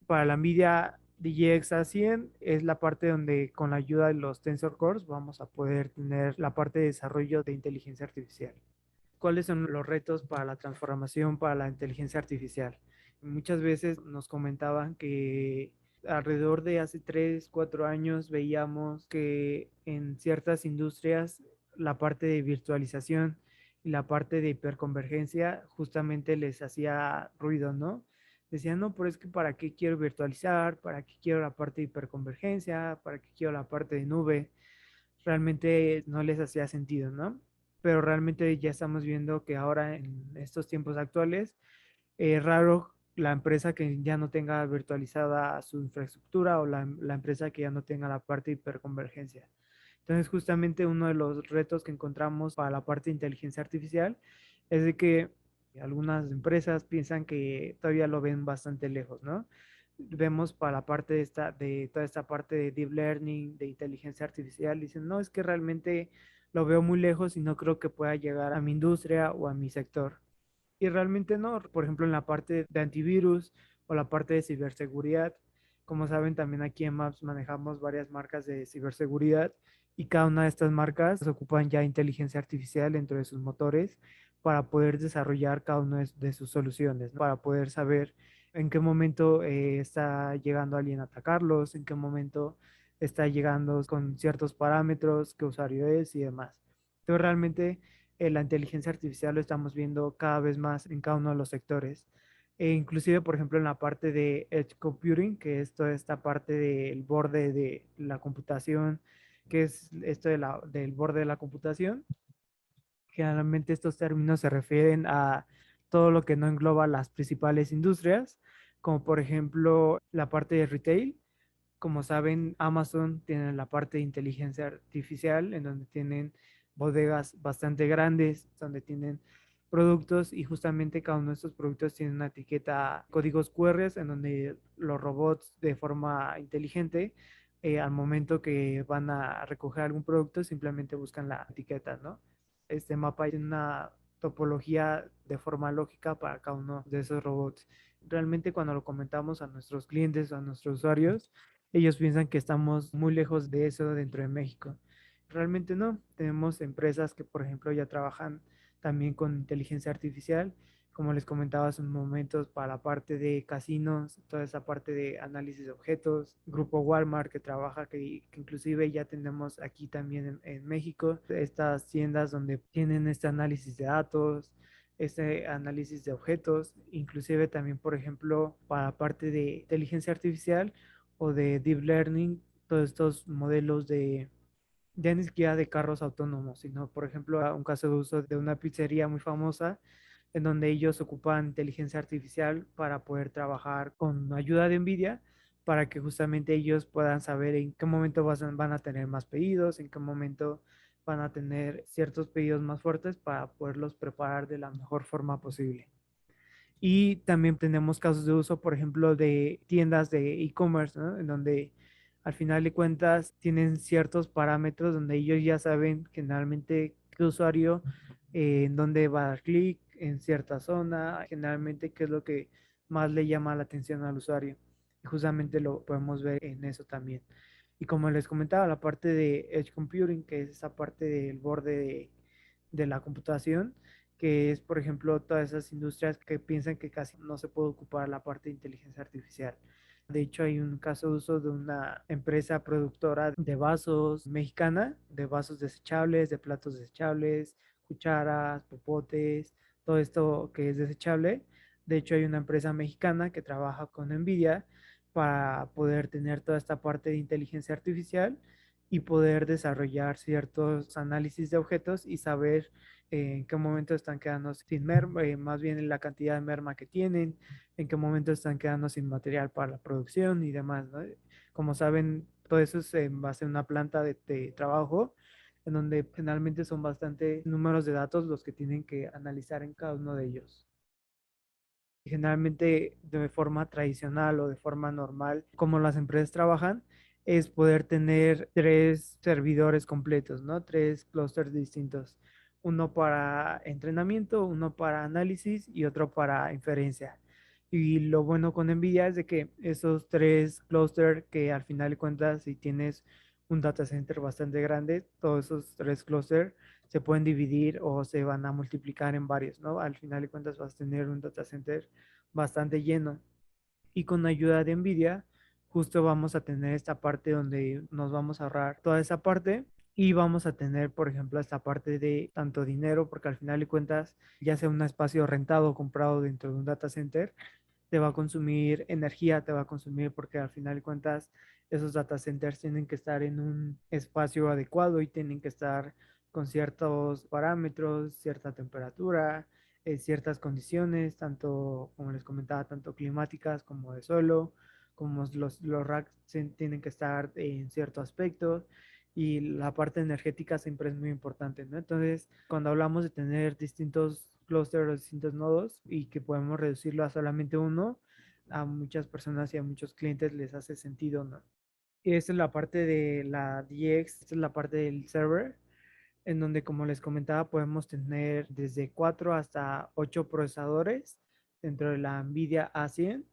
Para la NVIDIA DGX A100 es la parte donde con la ayuda de los Tensor Cores vamos a poder tener la parte de desarrollo de inteligencia artificial. ¿Cuáles son los retos para la transformación para la inteligencia artificial? Muchas veces nos comentaban que alrededor de hace 3, 4 años veíamos que en ciertas industrias la parte de virtualización y la parte de hiperconvergencia justamente les hacía ruido, ¿no? Decían, no, pero es que ¿para qué quiero virtualizar? ¿Para qué quiero la parte de hiperconvergencia? ¿Para qué quiero la parte de nube? Realmente no les hacía sentido, ¿no? Pero realmente ya estamos viendo que ahora en estos tiempos actuales es raro la empresa que ya no tenga virtualizada su infraestructura o la empresa que ya no tenga la parte de hiperconvergencia. Entonces, justamente uno de los retos que encontramos para la parte de inteligencia artificial es de que algunas empresas piensan que todavía lo ven bastante lejos, ¿no? Vemos para la parte de toda esta parte de deep learning, de inteligencia artificial, dicen, no, es que realmente lo veo muy lejos y no creo que pueda llegar a mi industria o a mi sector. Y realmente no, por ejemplo, en la parte de antivirus o la parte de ciberseguridad. Como saben, también aquí en Maps manejamos varias marcas de ciberseguridad y cada una de estas marcas ocupan ya inteligencia artificial dentro de sus motores para poder desarrollar cada una de sus soluciones, ¿no? Para poder saber en qué momento está llegando alguien a atacarlos, en qué momento está llegando con ciertos parámetros, qué usuario es y demás. Entonces, realmente la inteligencia artificial lo estamos viendo cada vez más en cada uno de los sectores. Inclusive, por ejemplo, en la parte de Edge Computing, que es toda esta parte del borde de la computación, que es esto del borde de la computación. Generalmente estos términos se refieren a todo lo que no engloba las principales industrias, como por ejemplo la parte de retail. Como saben, Amazon tiene la parte de inteligencia artificial, en donde tienen bodegas bastante grandes, donde tienen productos y justamente cada uno de estos productos tiene una etiqueta, códigos QR, en donde los robots de forma inteligente, al momento que van a recoger algún producto, simplemente buscan la etiqueta, ¿no? Este mapa tiene una topología de forma lógica para cada uno de esos robots. Realmente cuando lo comentamos a nuestros clientes o a nuestros usuarios, ellos piensan que estamos muy lejos de eso dentro de México. Realmente no. Tenemos empresas que, por ejemplo, ya trabajan también con inteligencia artificial, como les comentaba hace unos momentos, para la parte de casinos, toda esa parte de análisis de objetos, Grupo Walmart que trabaja, que inclusive ya tenemos aquí también en México, estas tiendas donde tienen este análisis de datos, este análisis de objetos, inclusive también, por ejemplo, para la parte de inteligencia artificial o de deep learning, todos estos modelos de, ya ni siquiera de carros autónomos, sino, por ejemplo, un caso de uso de una pizzería muy famosa en donde ellos ocupan inteligencia artificial para poder trabajar con ayuda de NVIDIA, para que justamente ellos puedan saber en qué momento van a tener más pedidos, en qué momento van a tener ciertos pedidos más fuertes para poderlos preparar de la mejor forma posible. Y también tenemos casos de uso, por ejemplo, de tiendas de e-commerce, ¿no? En donde al final de cuentas tienen ciertos parámetros donde ellos ya saben generalmente qué usuario, en dónde va a dar clic, en cierta zona, generalmente qué es lo que más le llama la atención al usuario. Y justamente lo podemos ver en eso también. Y como les comentaba, la parte de Edge Computing, que es esa parte del borde de la computación, que es, por ejemplo, todas esas industrias que piensan que casi no se puede ocupar la parte de inteligencia artificial. De hecho, hay un caso de uso de una empresa productora de vasos mexicana, de vasos desechables, de platos desechables, cucharas, popotes, todo esto que es desechable. De hecho, hay una empresa mexicana que trabaja con NVIDIA para poder tener toda esta parte de inteligencia artificial y poder desarrollar ciertos análisis de objetos y saber en qué momento están quedando sin merma, más bien la cantidad de merma que tienen, en qué momento están quedando sin material para la producción y demás, ¿no? Como saben, todo eso es en base a una planta de trabajo en donde generalmente son bastante números de datos los que tienen que analizar en cada uno de ellos. Generalmente de forma tradicional o de forma normal, como las empresas trabajan, es poder tener tres servidores completos, ¿no? Tres clústeres distintos. Uno para entrenamiento, uno para análisis y otro para inferencia. Y lo bueno con NVIDIA es de que esos tres clústeres que al final de cuentas, si tienes un data center bastante grande, todos esos tres clústeres se pueden dividir o se van a multiplicar en varios, ¿no? Al final de cuentas vas a tener un data center bastante lleno. Y con ayuda de NVIDIA, justo vamos a tener esta parte donde nos vamos a ahorrar toda esa parte y vamos a tener, por ejemplo, esta parte de tanto dinero, porque al final de cuentas, ya sea un espacio rentado o comprado dentro de un data center, te va a consumir energía, te va a consumir porque al final de cuentas esos data centers tienen que estar en un espacio adecuado y tienen que estar con ciertos parámetros, cierta temperatura, ciertas condiciones, tanto, como les comentaba, tanto climáticas como de suelo, como los racks tienen que estar en cierto aspecto y la parte energética siempre es muy importante, ¿no? Entonces, cuando hablamos de tener distintos clústeres o distintos nodos y que podemos reducirlo a solamente uno, a muchas personas y a muchos clientes les hace sentido, ¿no? Y esta es la parte de la DX, esta es la parte del server, en donde, como les comentaba, podemos tener desde 4 hasta 8 procesadores dentro de la NVIDIA A100,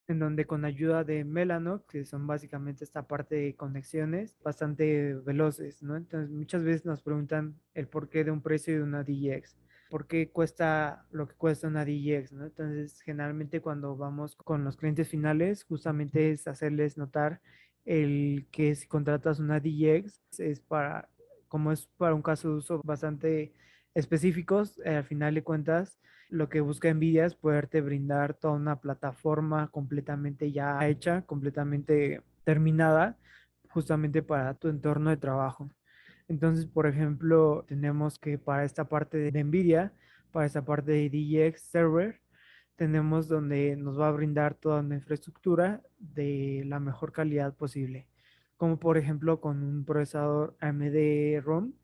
en donde con ayuda de Mellanox, que son básicamente esta parte de conexiones bastante veloces, ¿no? Entonces, muchas veces nos preguntan el porqué de un precio de una DGX. ¿Por qué cuesta lo que cuesta una DGX, ¿no? Entonces, generalmente cuando vamos con los clientes finales, justamente es hacerles notar el que si contratas una DGX es para, como es para un caso de uso bastante específicos, al final de cuentas, lo que busca NVIDIA es poderte brindar toda una plataforma completamente ya hecha, completamente terminada, justamente para tu entorno de trabajo. Entonces, por ejemplo, tenemos que para esta parte de NVIDIA, para esta parte de DGX Server, tenemos donde nos va a brindar toda una infraestructura de la mejor calidad posible, como por ejemplo con un procesador AMD ROM,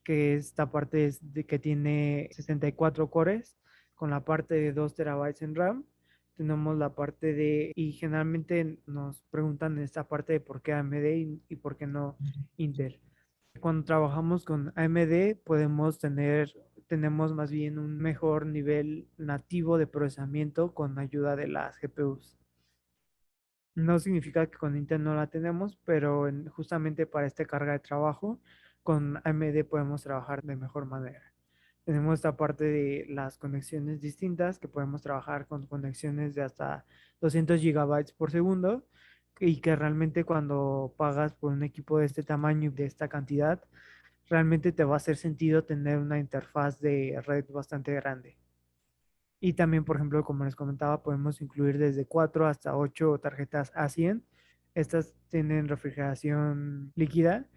que esta parte es de que tiene 64 cores, con la parte de 2 terabytes en RAM. Tenemos la parte de, y generalmente nos preguntan en esta parte de por qué AMD y por qué no Intel. Cuando trabajamos con AMD tenemos más bien un mejor nivel nativo de procesamiento con ayuda de las GPUs. No significa que con Intel no la tenemos, pero justamente para esta carga de trabajo, con AMD podemos trabajar de mejor manera. Tenemos esta parte de las conexiones distintas, que podemos trabajar con conexiones de hasta 200 gigabytes por segundo, y que realmente cuando pagas por un equipo de este tamaño y de esta cantidad, realmente te va a hacer sentido tener una interfaz de red bastante grande. Y también, por ejemplo, como les comentaba, podemos incluir desde 4 hasta 8 tarjetas A100. Estas tienen refrigeración líquida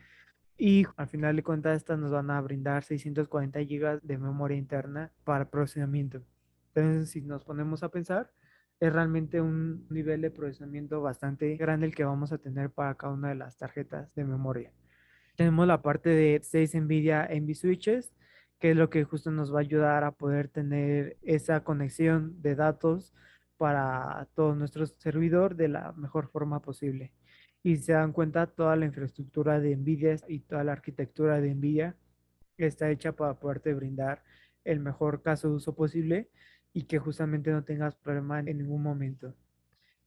y al final de cuentas estas nos van a brindar 640 gigas de memoria interna para procesamiento. Entonces, si nos ponemos a pensar, es realmente un nivel de procesamiento bastante grande el que vamos a tener para cada una de las tarjetas de memoria. Tenemos la parte de 6 NVIDIA Envy Switches, que es lo que justo nos va a ayudar a poder tener esa conexión de datos para todo nuestro servidor de la mejor forma posible. Y si se dan cuenta, toda la infraestructura de NVIDIA y toda la arquitectura de NVIDIA está hecha para poderte brindar el mejor caso de uso posible y que justamente no tengas problema en ningún momento.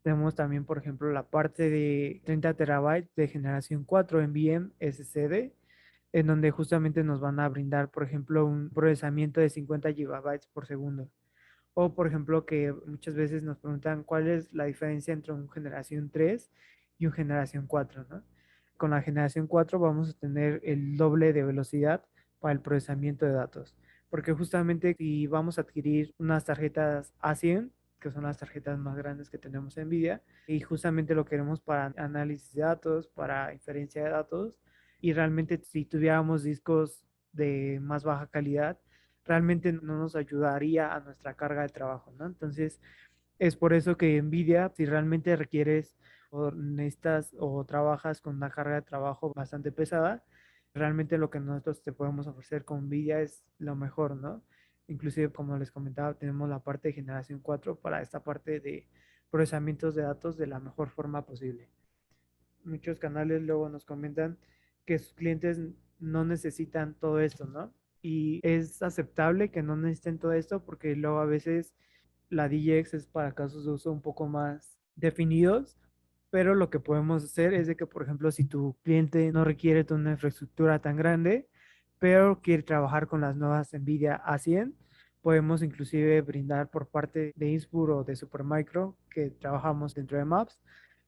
Tenemos también, por ejemplo, la parte de 30 terabytes de generación 4 NVMe SSD, en donde justamente nos van a brindar, por ejemplo, un procesamiento de 50 gigabytes por segundo. O, por ejemplo, que muchas veces nos preguntan cuál es la diferencia entre un generación 3 y un generación 4, ¿no? Con la generación 4 vamos a tener el doble de velocidad para el procesamiento de datos, porque justamente si vamos a adquirir unas tarjetas A100, que son las tarjetas más grandes que tenemos en NVIDIA, y justamente lo queremos para análisis de datos, para inferencia de datos, y realmente si tuviéramos discos de más baja calidad, realmente no nos ayudaría a nuestra carga de trabajo, ¿no? Entonces, es por eso que NVIDIA, si realmente requieres o necesitas o trabajas con una carga de trabajo bastante pesada, realmente lo que nosotros te podemos ofrecer con NVIDIA es lo mejor, ¿no? Inclusive, como les comentaba, tenemos la parte de generación 4 para esta parte de procesamientos de datos de la mejor forma posible. Muchos canales luego nos comentan que sus clientes no necesitan todo esto, ¿no? Y es aceptable que no necesiten todo esto porque luego a veces la DJX es para casos de uso un poco más definidos, pero lo que podemos hacer es de que, por ejemplo, si tu cliente no requiere toda una infraestructura tan grande, pero quiere trabajar con las nuevas NVIDIA A100, podemos inclusive brindar por parte de Inspur o de Supermicro, que trabajamos dentro de Maps,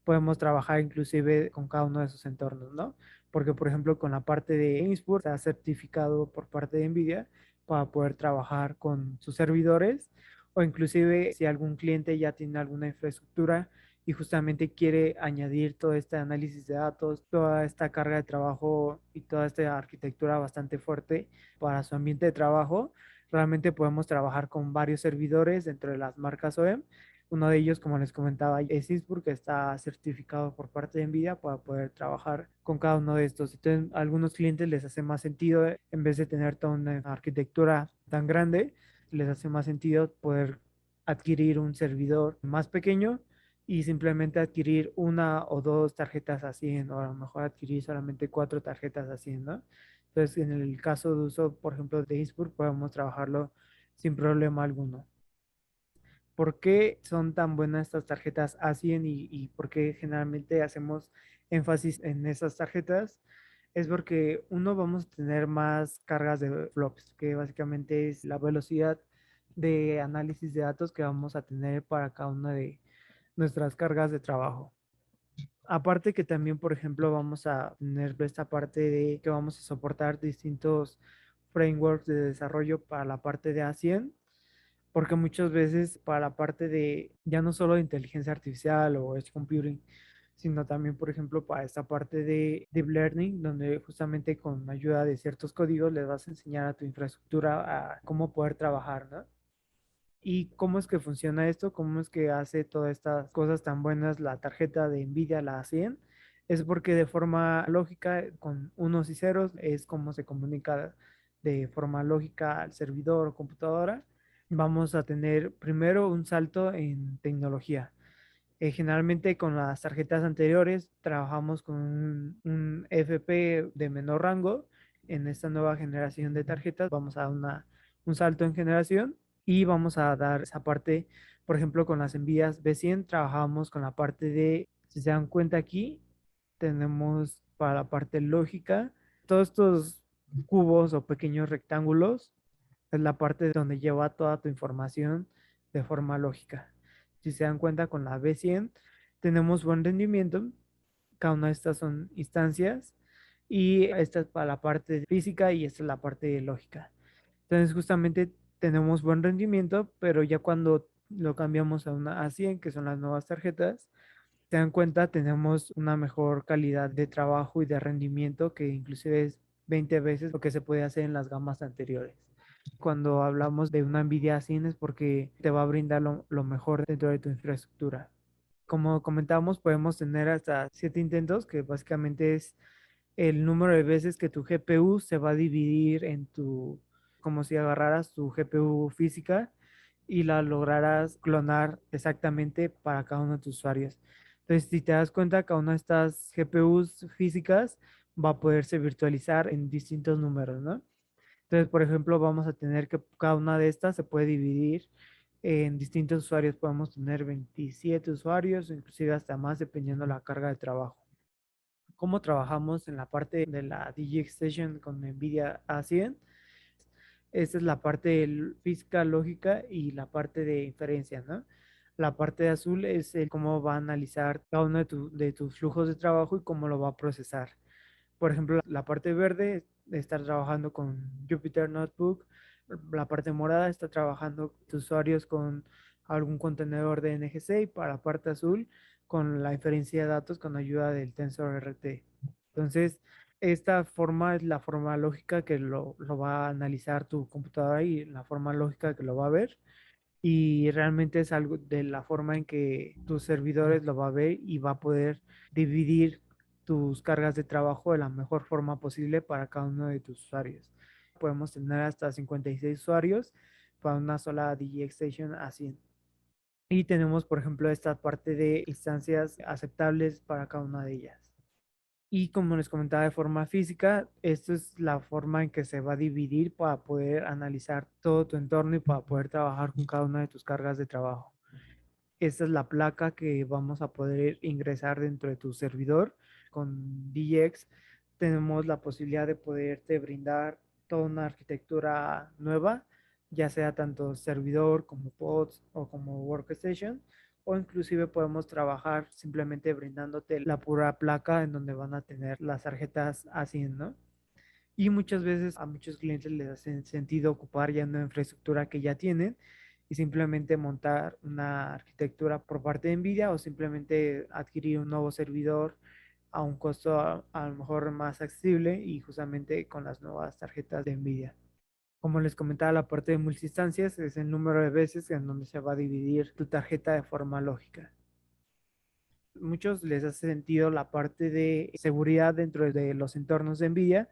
podemos trabajar inclusive con cada uno de esos entornos, ¿no? Porque, por ejemplo, con la parte de Inspur está certificado por parte de NVIDIA para poder trabajar con sus servidores o inclusive si algún cliente ya tiene alguna infraestructura y justamente quiere añadir todo este análisis de datos, toda esta carga de trabajo y toda esta arquitectura bastante fuerte para su ambiente de trabajo, realmente podemos trabajar con varios servidores dentro de las marcas OEM. Uno de ellos, como les comentaba, es Innsbruck, que está certificado por parte de NVIDIA para poder trabajar con cada uno de estos. Entonces, a algunos clientes les hace más sentido, en vez de tener toda una arquitectura tan grande, les hace más sentido poder adquirir un servidor más pequeño y simplemente adquirir una o dos tarjetas así, o a lo mejor adquirir solamente 4 tarjetas así, ¿no? Entonces, en el caso de uso, por ejemplo, de Innsbruck, podemos trabajarlo sin problema alguno. ¿Por qué son tan buenas estas tarjetas A100 y por qué generalmente hacemos énfasis en esas tarjetas? Es porque uno vamos a tener más cargas de flops, que básicamente es la velocidad de análisis de datos que vamos a tener para cada una de nuestras cargas de trabajo. Aparte que también, por ejemplo, vamos a tener esta parte de que vamos a soportar distintos frameworks de desarrollo para la parte de A100, porque muchas veces para la parte de ya no solo de inteligencia artificial o edge computing, sino también, por ejemplo, para esta parte de deep learning, donde justamente con ayuda de ciertos códigos les vas a enseñar a tu infraestructura a cómo poder trabajar, ¿no? ¿Y cómo es que funciona esto? ¿Cómo es que hace todas estas cosas tan buenas la tarjeta de NVIDIA, la A100? Es porque de forma lógica, con unos y ceros, es como se comunica de forma lógica al servidor o computadora. Vamos a tener primero un salto en tecnología. Generalmente con las tarjetas anteriores trabajamos con un FP de menor rango. En esta nueva generación de tarjetas vamos a dar un salto en generación y vamos a dar esa parte, por ejemplo, con las envías B100 trabajamos con la parte de, si se dan cuenta aquí, tenemos para la parte lógica, todos estos cubos o pequeños rectángulos es la parte donde lleva toda tu información de forma lógica. Si se dan cuenta con la B100 tenemos buen rendimiento, cada una de estas son instancias y esta es para la parte física y esta es la parte lógica. Entonces justamente tenemos buen rendimiento, pero ya cuando lo cambiamos a una A100, que son las nuevas tarjetas, se dan cuenta, tenemos una mejor calidad de trabajo y de rendimiento que inclusive es 20 veces lo que se puede hacer en las gamas anteriores. Cuando hablamos de una NVIDIA 100 es porque te va a brindar lo mejor dentro de tu infraestructura. Como comentábamos, podemos tener hasta 7 intentos, que básicamente es el número de veces que tu GPU se va a dividir en tu, como si agarraras tu GPU física y la lograras clonar exactamente para cada uno de tus usuarios. Entonces, si te das cuenta, cada una de estas GPUs físicas va a poderse virtualizar en distintos números, ¿no? Entonces, por ejemplo, vamos a tener que cada una de estas se puede dividir en distintos usuarios. Podemos tener 27 usuarios, inclusive hasta más, dependiendo de la carga de trabajo. ¿Cómo trabajamos en la parte de la DGX Station con NVIDIA A100? Esta es la parte física, lógica y la parte de inferencia, ¿no? La parte de azul es el cómo va a analizar cada uno de tus flujos de trabajo y cómo lo va a procesar. Por ejemplo, la parte verde de estar trabajando con Jupyter Notebook, la parte morada está trabajando tus usuarios con algún contenedor de NGC y para la parte azul con la inferencia de datos con ayuda del TensorRT. Entonces, esta forma es la forma lógica que lo va a analizar tu computadora y la forma lógica que lo va a ver y realmente es algo de la forma en que tus servidores lo va a ver y va a poder dividir tus cargas de trabajo de la mejor forma posible para cada uno de tus usuarios. Podemos tener hasta 56 usuarios para una sola DGX Station así. Y tenemos, por ejemplo, esta parte de instancias aceptables para cada una de ellas. Y como les comentaba de forma física, esto es la forma en que se va a dividir para poder analizar todo tu entorno y para poder trabajar con cada una de tus cargas de trabajo. Esta es la placa que vamos a poder ingresar dentro de tu servidor. Con DX tenemos la posibilidad de poderte brindar toda una arquitectura nueva, ya sea tanto servidor como pods o como workstation, o inclusive podemos trabajar simplemente brindándote la pura placa en donde van a tener las tarjetas así, ¿no? Y muchas veces a muchos clientes les hace sentido ocupar ya una infraestructura que ya tienen y simplemente montar una arquitectura por parte de NVIDIA o simplemente adquirir un nuevo servidor a un costo a lo mejor más accesible y justamente con las nuevas tarjetas de NVIDIA. Como les comentaba, la parte de multiinstancias es el número de veces en donde se va a dividir tu tarjeta de forma lógica. Muchos les hace sentido la parte de seguridad dentro de los entornos de NVIDIA.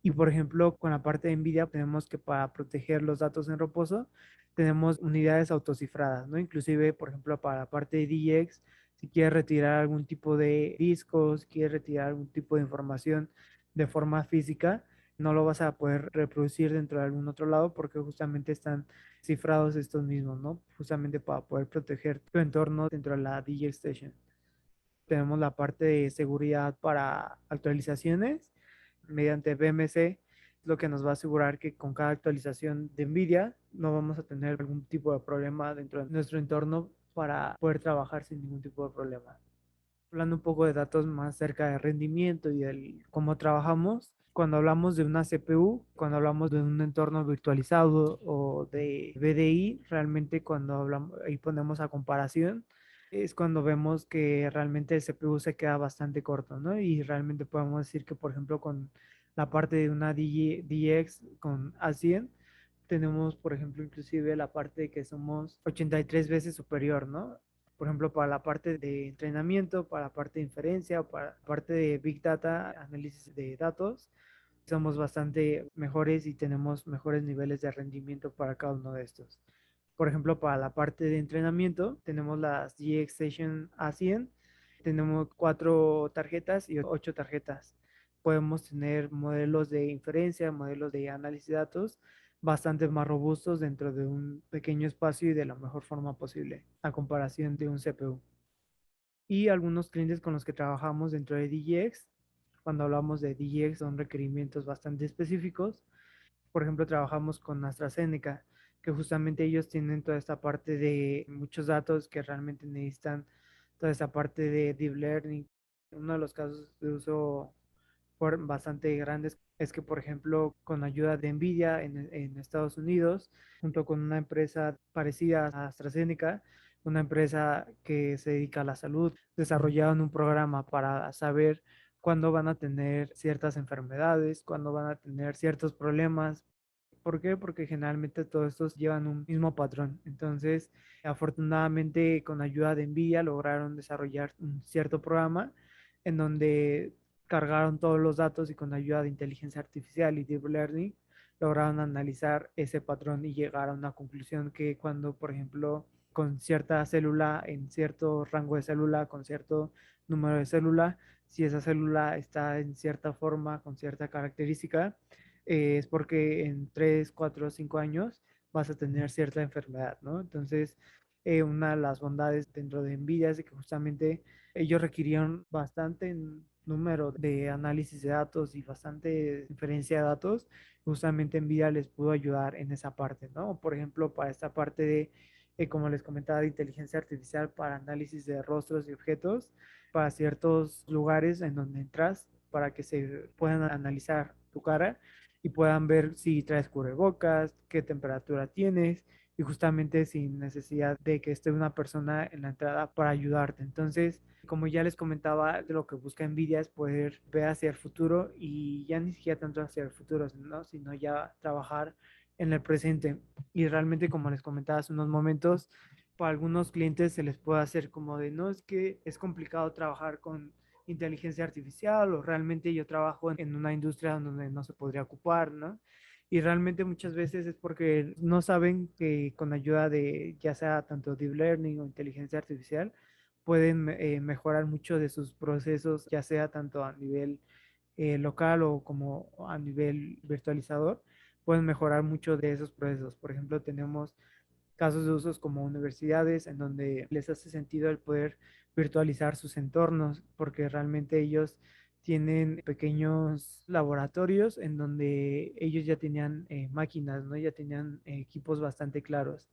Y por ejemplo, con la parte de NVIDIA tenemos que para proteger los datos en reposo, tenemos unidades autocifradas, ¿no? Inclusive, por ejemplo, para la parte de DX, si quieres retirar algún tipo de discos, quieres retirar algún tipo de información de forma física, no lo vas a poder reproducir dentro de algún otro lado porque justamente están cifrados estos mismos, ¿no? Justamente para poder proteger tu entorno dentro de la DJ Station. Tenemos la parte de seguridad para actualizaciones mediante BMC, lo que nos va a asegurar que con cada actualización de NVIDIA no vamos a tener algún tipo de problema dentro de nuestro entorno para poder trabajar sin ningún tipo de problema. Hablando un poco de datos más cerca de rendimiento y de cómo trabajamos, cuando hablamos de una CPU, cuando hablamos de un entorno virtualizado o de VDI, realmente cuando hablamos y ponemos a comparación, es cuando vemos que realmente el CPU se queda bastante corto, ¿no? Y realmente podemos decir que, por ejemplo, con la parte de una DX con A100, tenemos, por ejemplo, inclusive la parte de que somos 83 veces superior, ¿no? Por ejemplo, para la parte de entrenamiento, para la parte de inferencia, para la parte de Big Data, análisis de datos, somos bastante mejores y tenemos mejores niveles de rendimiento para cada uno de estos. Por ejemplo, para la parte de entrenamiento, tenemos las GX Station A100, tenemos 4 tarjetas y 8 tarjetas. Podemos tener modelos de inferencia, modelos de análisis de datos bastante más robustos dentro de un pequeño espacio y de la mejor forma posible, a comparación de un CPU. Y algunos clientes con los que trabajamos dentro de DGX, cuando hablamos de DGX son requerimientos bastante específicos. Por ejemplo, trabajamos con AstraZeneca, que justamente ellos tienen toda esta parte de muchos datos que realmente necesitan toda esta parte de deep learning. Uno de los casos de uso bastante grandes es que, por ejemplo, con ayuda de NVIDIA en Estados Unidos, junto con una empresa parecida a AstraZeneca, una empresa que se dedica a la salud, desarrollaron un programa para saber cuándo van a tener ciertas enfermedades, cuándo van a tener ciertos problemas. ¿Por qué? Porque generalmente todos estos llevan un mismo patrón. Entonces, afortunadamente, con ayuda de NVIDIA lograron desarrollar un cierto programa en donde cargaron todos los datos y con ayuda de inteligencia artificial y deep learning lograron analizar ese patrón y llegar a una conclusión que cuando, por ejemplo, con cierta célula, en cierto rango de célula, con cierto número de célula, si esa célula está en cierta forma, con cierta característica, es porque en 3 4 5 años vas a tener cierta enfermedad, ¿no? Entonces, una de las bondades dentro de NVIDIA es que justamente ellos requirieron bastante número de análisis de datos y bastante inferencia de datos. Justamente NVIDIA les pudo ayudar en esa parte, ¿no? Por ejemplo, para esta parte de, como les comentaba, de inteligencia artificial para análisis de rostros y objetos, para ciertos lugares en donde entras, para que se puedan analizar tu cara y puedan ver si traes cubrebocas, qué temperatura tienes y justamente sin necesidad de que esté una persona en la entrada para ayudarte. Entonces, como ya les comentaba, de lo que busca NVIDIA es poder ver hacia el futuro y ya ni siquiera tanto hacia el futuro, ¿no? Sino ya trabajar en el presente. Y realmente, como les comentaba hace unos momentos, para algunos clientes se les puede hacer como de, no, es que es complicado trabajar con inteligencia artificial o realmente yo trabajo en una industria donde no se podría ocupar, ¿no? Y realmente muchas veces es porque no saben que con ayuda de ya sea tanto deep learning o inteligencia artificial pueden mejorar mucho de sus procesos, ya sea tanto a nivel local o como a nivel virtualizador, pueden mejorar mucho de esos procesos. Por ejemplo, tenemos casos de usos como universidades en donde les hace sentido el poder virtualizar sus entornos, porque realmente ellos tienen pequeños laboratorios en donde ellos ya tenían máquinas, ¿no? Ya tenían equipos bastante claros.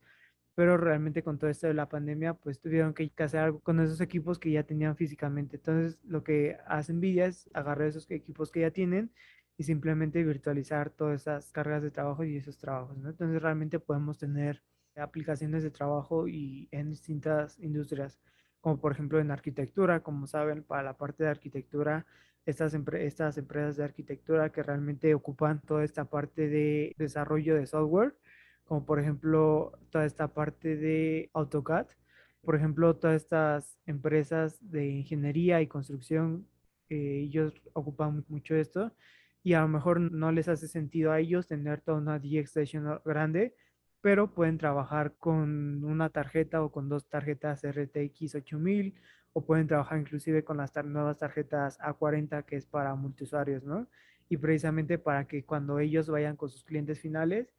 Pero realmente con todo esto de la pandemia, pues tuvieron que hacer algo con esos equipos que ya tenían físicamente. Entonces, lo que hace NVIDIA es agarrar esos equipos que ya tienen y simplemente virtualizar todas esas cargas de trabajo y esos trabajos, ¿no? Entonces, realmente podemos tener aplicaciones de trabajo y en distintas industrias, como por ejemplo en arquitectura, como saben, para la parte de arquitectura, estas empresas de arquitectura que realmente ocupan toda esta parte de desarrollo de software, como por ejemplo toda esta parte de AutoCAD, por ejemplo, todas estas empresas de ingeniería y construcción, ellos ocupan mucho esto y a lo mejor no les hace sentido a ellos tener toda una DX Station grande, pero pueden trabajar con una tarjeta o con 2 tarjetas RTX 8000 o pueden trabajar inclusive con las nuevas tarjetas A40 que es para multiusuarios, ¿no? y precisamente para que cuando ellos vayan con sus clientes finales,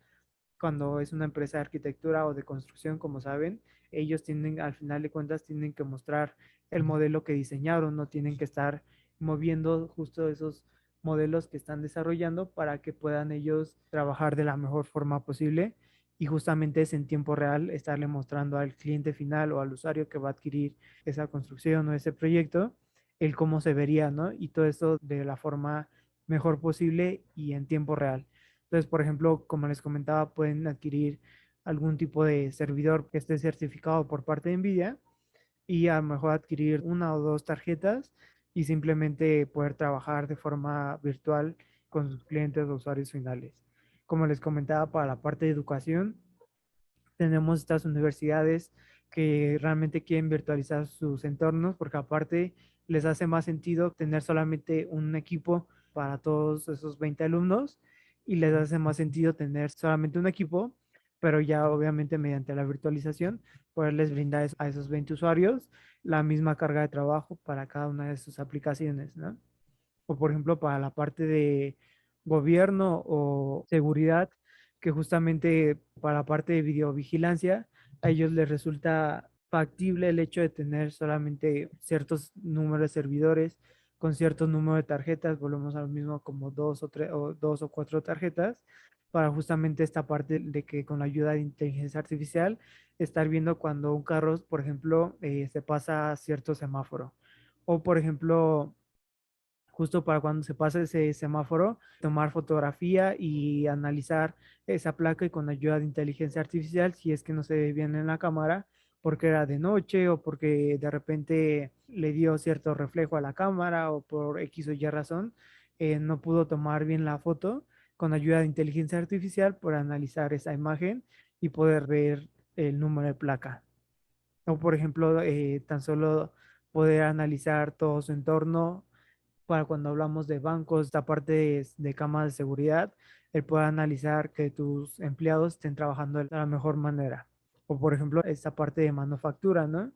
cuando es una empresa de arquitectura o de construcción, como saben, ellos tienen, al final de cuentas, tienen que mostrar el modelo que diseñaron, no tienen que estar moviendo justo esos modelos que están desarrollando para que puedan ellos trabajar de la mejor forma posible y justamente es en tiempo real estarle mostrando al cliente final o al usuario que va a adquirir esa construcción o ese proyecto, el cómo se vería, ¿no? Y todo esto de la forma mejor posible y en tiempo real. Entonces, por ejemplo, como les comentaba, pueden adquirir algún tipo de servidor que esté certificado por parte de NVIDIA y a lo mejor adquirir una o dos tarjetas y simplemente poder trabajar de forma virtual con sus clientes o usuarios finales. Como les comentaba, para la parte de educación, tenemos estas universidades que realmente quieren virtualizar sus entornos porque aparte les hace más sentido tener solamente un equipo para todos esos 20 alumnos y les hace más sentido tener solamente un equipo, pero ya obviamente mediante la virtualización poderles brindar a esos 20 usuarios la misma carga de trabajo para cada una de sus aplicaciones, ¿no? O por ejemplo para la parte de gobierno o seguridad, que justamente para la parte de videovigilancia, a ellos les resulta factible el hecho de tener solamente ciertos números de servidores con cierto número de tarjetas, volvemos a lo mismo como dos o tres o dos o cuatro tarjetas, para justamente esta parte de que con la ayuda de inteligencia artificial, estar viendo cuando un carro, por ejemplo, se pasa cierto semáforo. O por ejemplo, justo para cuando se pase ese semáforo, tomar fotografía y analizar esa placa y con ayuda de inteligencia artificial, si es que no se ve bien en la cámara, porque era de noche o porque de repente le dio cierto reflejo a la cámara o por X o Y razón, no pudo tomar bien la foto con ayuda de inteligencia artificial por analizar esa imagen y poder ver el número de placa. O por ejemplo, tan solo poder analizar todo su entorno para cuando hablamos de bancos, esta parte de cámaras de seguridad, el poder analizar que tus empleados estén trabajando de la mejor manera. O por ejemplo, esta parte de manufactura, ¿no?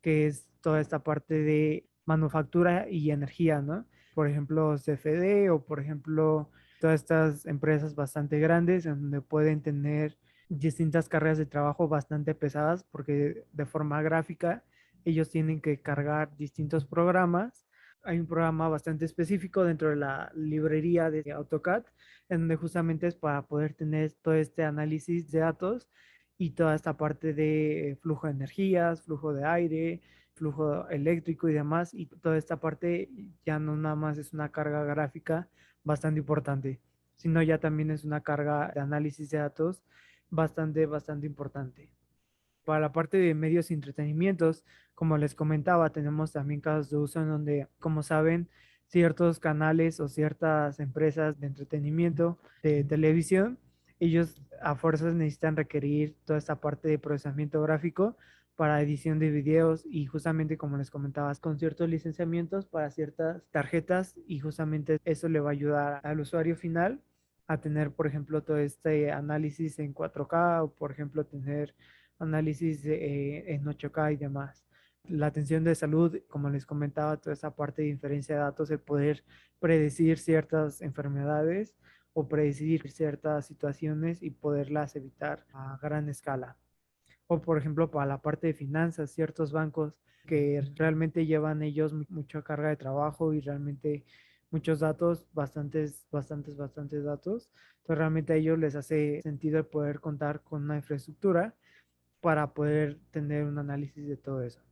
Que es toda esta parte de manufactura y energía, ¿no? Por ejemplo, CFD o por ejemplo, todas estas empresas bastante grandes en donde pueden tener distintas cargas de trabajo bastante pesadas porque de forma gráfica ellos tienen que cargar distintos programas. Hay un programa bastante específico dentro de la librería de AutoCAD, en donde justamente es para poder tener todo este análisis de datos y toda esta parte de flujo de energías, flujo de aire, flujo eléctrico y demás. Y toda esta parte ya no nada más es una carga gráfica bastante importante, sino ya también es una carga de análisis de datos bastante importante. Para la parte de medios y entretenimientos, como les comentaba, tenemos también casos de uso en donde, como saben, ciertos canales o ciertas empresas de entretenimiento de televisión, ellos a fuerzas necesitan requerir toda esta parte de procesamiento gráfico para edición de videos y justamente como les comentaba, con ciertos licenciamientos para ciertas tarjetas y justamente eso le va a ayudar al usuario final a tener, por ejemplo, todo este análisis en 4K o, por ejemplo, tener análisis en 8K y demás. La atención de salud, como les comentaba, toda esa parte de inferencia de datos, el poder predecir ciertas enfermedades o predecir ciertas situaciones y poderlas evitar a gran escala. O por ejemplo, para la parte de finanzas, ciertos bancos que realmente llevan ellos mucha carga de trabajo y realmente muchos datos, bastantes datos. Entonces realmente a ellos les hace sentido el poder contar con una infraestructura para poder tener un análisis de todo eso.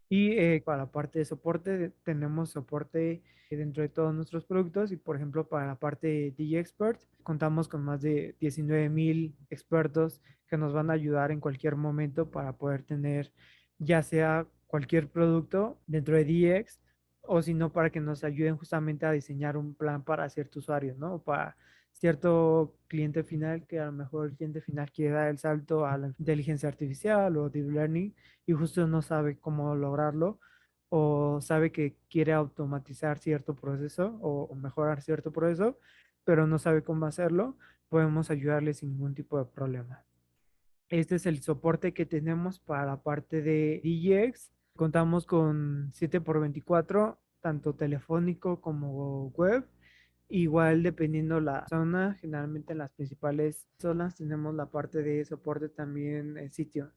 Y para la parte de soporte, tenemos soporte dentro de todos nuestros productos y por ejemplo para la parte de DJ Expert, contamos con más de 19,000 expertos que nos van a ayudar en cualquier momento para poder tener ya sea cualquier producto dentro de DX o si no para que nos ayuden justamente a diseñar un plan para cierto usuario, ¿no? O para cierto cliente final que a lo mejor el cliente final quiere dar el salto a la inteligencia artificial o deep learning y justo no sabe cómo lograrlo o sabe que quiere automatizar cierto proceso o mejorar cierto proceso, pero no sabe cómo hacerlo, podemos ayudarle sin ningún tipo de problema. Este es el soporte que tenemos para la parte de DGX. Contamos con 7 por 24 tanto telefónico como web Igual dependiendo la zona, generalmente en las principales zonas tenemos la parte de soporte también en sitio.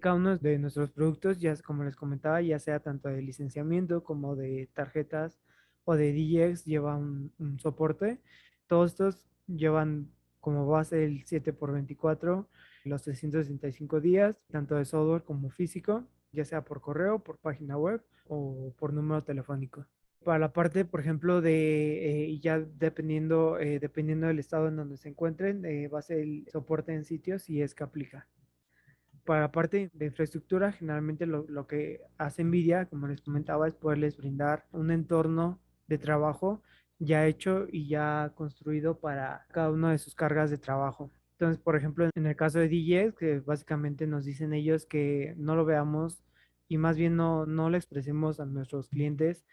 Cada uno de nuestros productos, ya como les comentaba, ya sea tanto de licenciamiento como de tarjetas o de DX, lleva un soporte. Todos estos llevan como base el 7x24, los 365 días, tanto de software como físico, ya sea por correo, por página web o por número telefónico. Para la parte, por ejemplo, de ya dependiendo del estado en donde se encuentren, va a ser el soporte en sitios si es que aplica. Para la parte de infraestructura, generalmente lo que hace NVIDIA, como les comentaba, es poderles brindar un entorno de trabajo ya hecho y ya construido para cada una de sus cargas de trabajo. Entonces, por ejemplo, en el caso de DJs, que básicamente nos dicen ellos que no lo veamos y más bien no le expresemos a nuestros clientes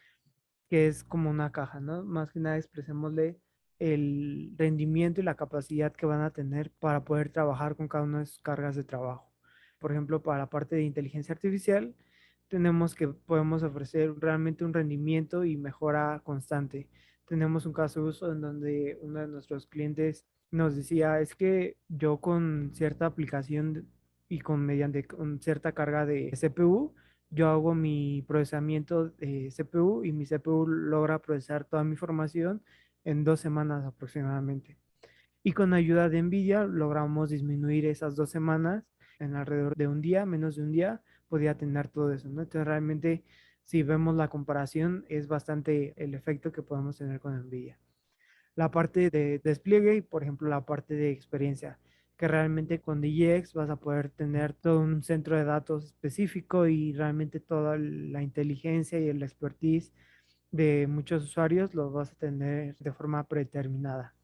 que es como una caja, ¿no? Más que nada expresémosle el rendimiento y la capacidad que van a tener para poder trabajar con cada una de sus cargas de trabajo. Por ejemplo, para la parte de inteligencia artificial, tenemos que podemos ofrecer realmente un rendimiento y mejora constante. Tenemos un caso de uso en donde uno de nuestros clientes nos decía, es que yo con cierta aplicación y con cierta carga de CPU, yo hago mi procesamiento de CPU y mi CPU logra procesar toda mi información en 2 semanas aproximadamente. Y con ayuda de NVIDIA logramos disminuir esas 2 semanas en alrededor de un día, menos de un día, podía tener todo eso, ¿no? Entonces realmente si vemos la comparación es bastante el efecto que podemos tener con NVIDIA. La parte de despliegue y, por ejemplo, la parte de experiencia, que realmente con DGX vas a poder tener todo un centro de datos específico y realmente toda la inteligencia y el expertise de muchos usuarios los vas a tener de forma predeterminada.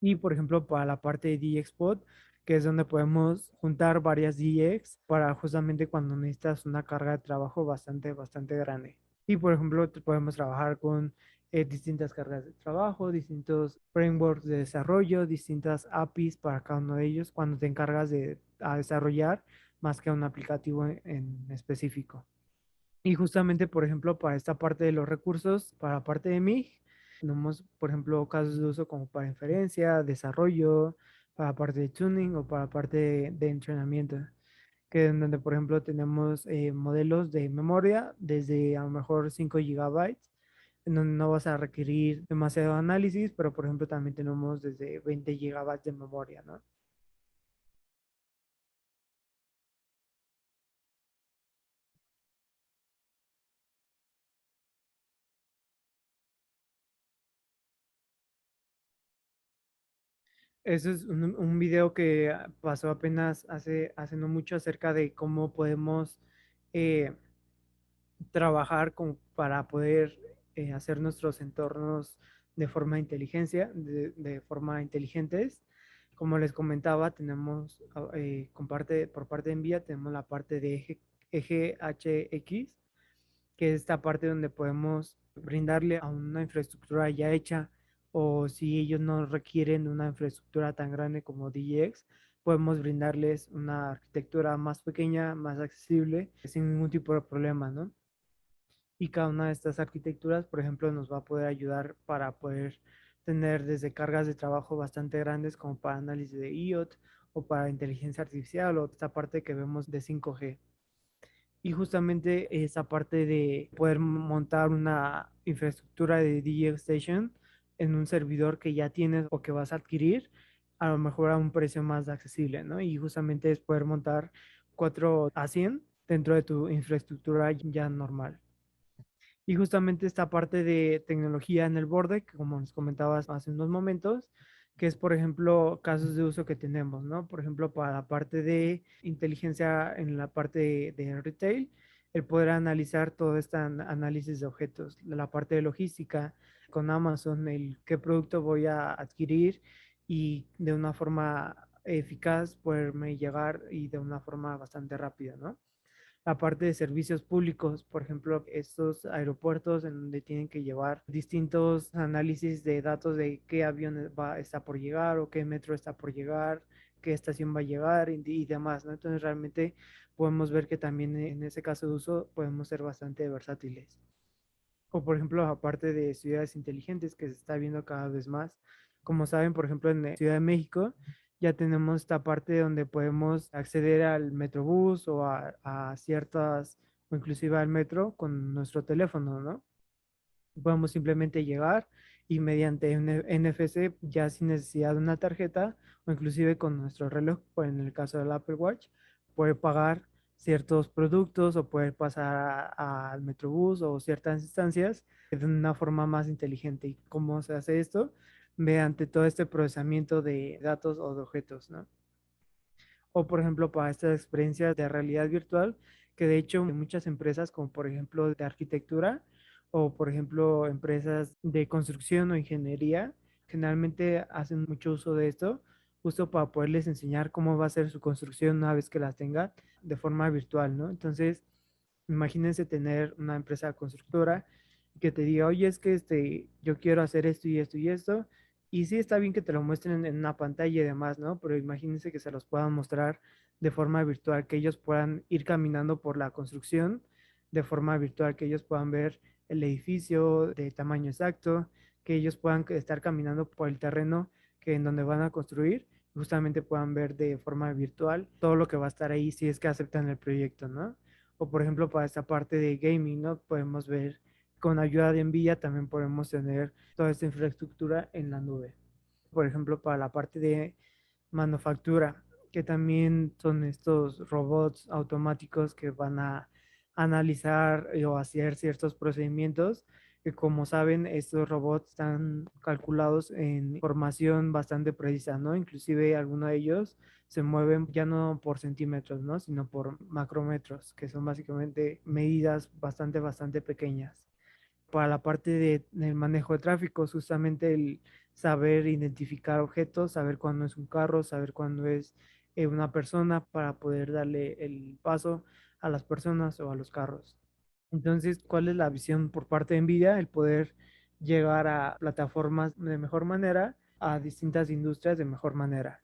Y, por ejemplo, para la parte de DXPod, que es donde podemos juntar varias DX para justamente cuando necesitas una carga de trabajo bastante grande. Y, por ejemplo, podemos trabajar con distintas cargas de trabajo, distintos frameworks de desarrollo, distintas APIs para cada uno de ellos cuando te encargas de desarrollar más que un aplicativo en específico. Y justamente, por ejemplo, para esta parte de los recursos, para la parte de MIG, tenemos, por ejemplo, casos de uso como para inferencia, desarrollo, para la parte de tuning o para la parte de entrenamiento, que en donde, por ejemplo, tenemos modelos de memoria desde a lo mejor 5 gigabytes, en donde no vas a requerir demasiado análisis, pero, por ejemplo, también tenemos desde 20 gigabytes de memoria, ¿no? Eso es un video que pasó apenas hace no mucho acerca de cómo podemos eh, trabajar para poder hacer nuestros entornos de forma de forma inteligentes. Como les comentaba, tenemos por parte de NVIDIA, tenemos la parte de eje HX, que es esta parte donde podemos brindarle a una infraestructura ya hecha o si ellos no requieren una infraestructura tan grande como DGX, podemos brindarles una arquitectura más pequeña, más accesible, sin ningún tipo de problema, ¿no? Y cada una de estas arquitecturas, por ejemplo, nos va a poder ayudar para poder tener desde cargas de trabajo bastante grandes como para análisis de IoT o para inteligencia artificial o esta parte que vemos de 5G. Y justamente esa parte de poder montar una infraestructura de DJ Station en un servidor que ya tienes o que vas a adquirir, a lo mejor a un precio más accesible, ¿no? Y justamente es poder montar 4 a 100 dentro de tu infraestructura ya normal. Y justamente esta parte de tecnología en el borde, que como les comentaba hace unos momentos, que es, por ejemplo, casos de uso que tenemos, ¿no? Por ejemplo, para la parte de inteligencia en la parte de retail, el poder analizar todo este análisis de objetos, la parte de logística con Amazon, el qué producto voy a adquirir y de una forma eficaz poderme llegar y de una forma bastante rápida, ¿no? La parte de servicios públicos, por ejemplo, estos aeropuertos en donde tienen que llevar distintos análisis de datos de qué avión está por llegar o qué metro está por llegar, qué estación va a llegar y demás, ¿no? Entonces realmente podemos ver que también en ese caso de uso podemos ser bastante versátiles. O por ejemplo, aparte de ciudades inteligentes que se está viendo cada vez más, como saben, por ejemplo, en Ciudad de México ya tenemos esta parte donde podemos acceder al Metrobús o a ciertas, o inclusive al metro con nuestro teléfono, ¿no? Podemos simplemente llegar y mediante un NFC, ya sin necesidad de una tarjeta o inclusive con nuestro reloj, pues en el caso del Apple Watch, poder pagar ciertos productos o poder pasar al Metrobús o ciertas instancias de una forma más inteligente. ¿Y cómo se hace esto? Mediante todo este procesamiento de datos o de objetos, ¿no? O por ejemplo para estas experiencias de realidad virtual, que de hecho muchas empresas como por ejemplo de arquitectura o por ejemplo empresas de construcción o ingeniería, generalmente hacen mucho uso de esto justo para poderles enseñar cómo va a ser su construcción una vez que las tenga de forma virtual, ¿no? Entonces, imagínense tener una empresa constructora que te diga, oye, es que yo quiero hacer esto y esto y esto. Y sí está bien que te lo muestren en una pantalla y demás, ¿no? Pero imagínense que se los puedan mostrar de forma virtual, que ellos puedan ir caminando por la construcción de forma virtual, que ellos puedan ver el edificio de tamaño exacto, que ellos puedan estar caminando por el terreno que en donde van a construir, justamente puedan ver de forma virtual todo lo que va a estar ahí si es que aceptan el proyecto, ¿no? O por ejemplo, para esta parte de gaming, ¿no? Podemos ver con ayuda de NVIDIA también podemos tener toda esta infraestructura en la nube. Por ejemplo, para la parte de manufactura, que también son estos robots automáticos que van a analizar o hacer ciertos procedimientos, que como saben, estos robots están calculados en información bastante precisa, ¿no? Inclusive algunos de ellos se mueven ya no por centímetros, ¿no? Sino por macrómetros, que son básicamente medidas bastante pequeñas. Para la parte del manejo de tráfico, justamente el saber identificar objetos, saber cuándo es un carro, saber cuándo es una persona para poder darle el paso a las personas o a los carros. Entonces, ¿cuál es la visión por parte de NVIDIA? El poder llegar a plataformas de mejor manera, a distintas industrias de mejor manera.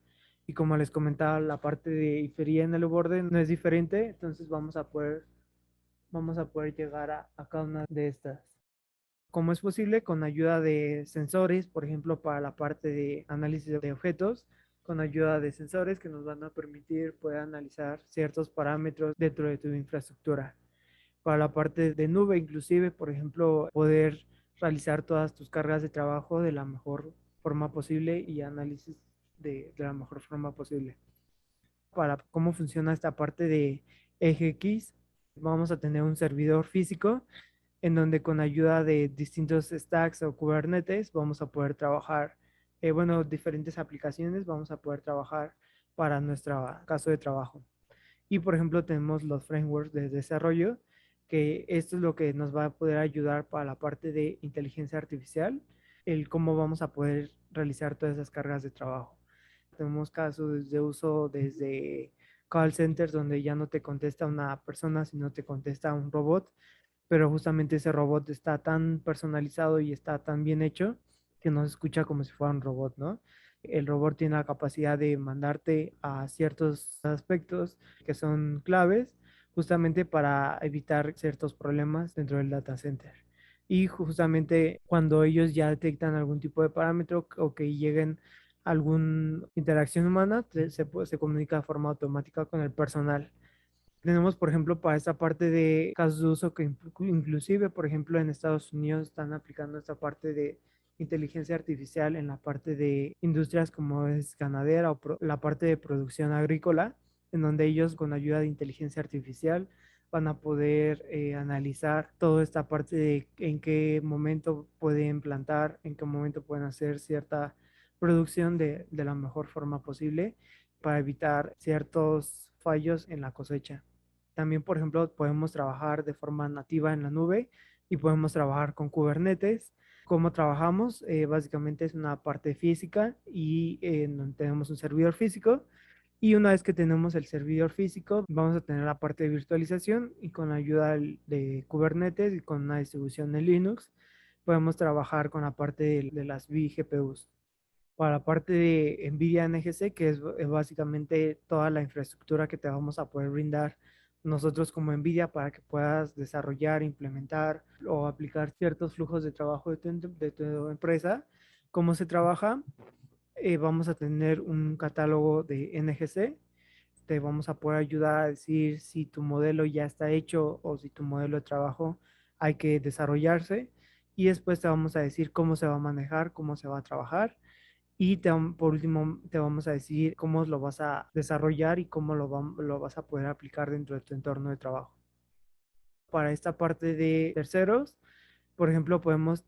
Y como les comentaba, la parte de inferir en el borde no es diferente, entonces vamos a poder llegar a cada una de estas. ¿Cómo es posible? Con ayuda de sensores, por ejemplo, para la parte de análisis de objetos, con ayuda de sensores que nos van a permitir poder analizar ciertos parámetros dentro de tu infraestructura. Para la parte de nube, inclusive, por ejemplo, poder realizar todas tus cargas de trabajo de la mejor forma posible y análisis de la mejor forma posible. Para cómo funciona esta parte de eje X, vamos a tener un servidor físico en donde con ayuda de distintos stacks o Kubernetes vamos a poder trabajar, bueno, diferentes aplicaciones vamos a poder trabajar para nuestro caso de trabajo. Y por ejemplo tenemos los frameworks de desarrollo, que esto es lo que nos va a poder ayudar para la parte de inteligencia artificial, el cómo vamos a poder realizar todas esas cargas de trabajo. Tenemos casos de uso desde call centers donde ya no te contesta una persona, sino te contesta un robot, pero justamente ese robot está tan personalizado y está tan bien hecho que nos escucha como si fuera un robot, ¿no? El robot tiene la capacidad de mandarte a ciertos aspectos que son claves justamente para evitar ciertos problemas dentro del data center. Y justamente cuando ellos ya detectan algún tipo de parámetro o que lleguen a alguna interacción humana, se comunica de forma automática con el personal. Tenemos, por ejemplo, para esta parte de casos de uso que inclusive, por ejemplo, en Estados Unidos están aplicando esta parte de inteligencia artificial en la parte de industrias como es ganadera o la parte de producción agrícola, en donde ellos con ayuda de inteligencia artificial van a poder analizar toda esta parte de en qué momento pueden plantar, en qué momento pueden hacer cierta producción de la mejor forma posible para evitar ciertos fallos en la cosecha. También, por ejemplo, podemos trabajar de forma nativa en la nube y podemos trabajar con Kubernetes. ¿Cómo trabajamos? Básicamente es una parte física y tenemos un servidor físico. Y una vez que tenemos el servidor físico, vamos a tener la parte de virtualización y con la ayuda de Kubernetes y con una distribución de Linux, podemos trabajar con la parte de las vGPUs. Para la parte de NVIDIA NGC, que es básicamente toda la infraestructura que te vamos a poder brindar nosotros como NVIDIA para que puedas desarrollar, implementar o aplicar ciertos flujos de trabajo de tu empresa. ¿Cómo se trabaja? Vamos a tener un catálogo de NGC. Te vamos a poder ayudar a decir si tu modelo ya está hecho o si tu modelo de trabajo hay que desarrollarse. Y después te vamos a decir cómo se va a manejar, cómo se va a trabajar. Y por último, te vamos a decir cómo lo vas a desarrollar y cómo lo vas a poder aplicar dentro de tu entorno de trabajo. Para esta parte de terceros, por ejemplo, podemos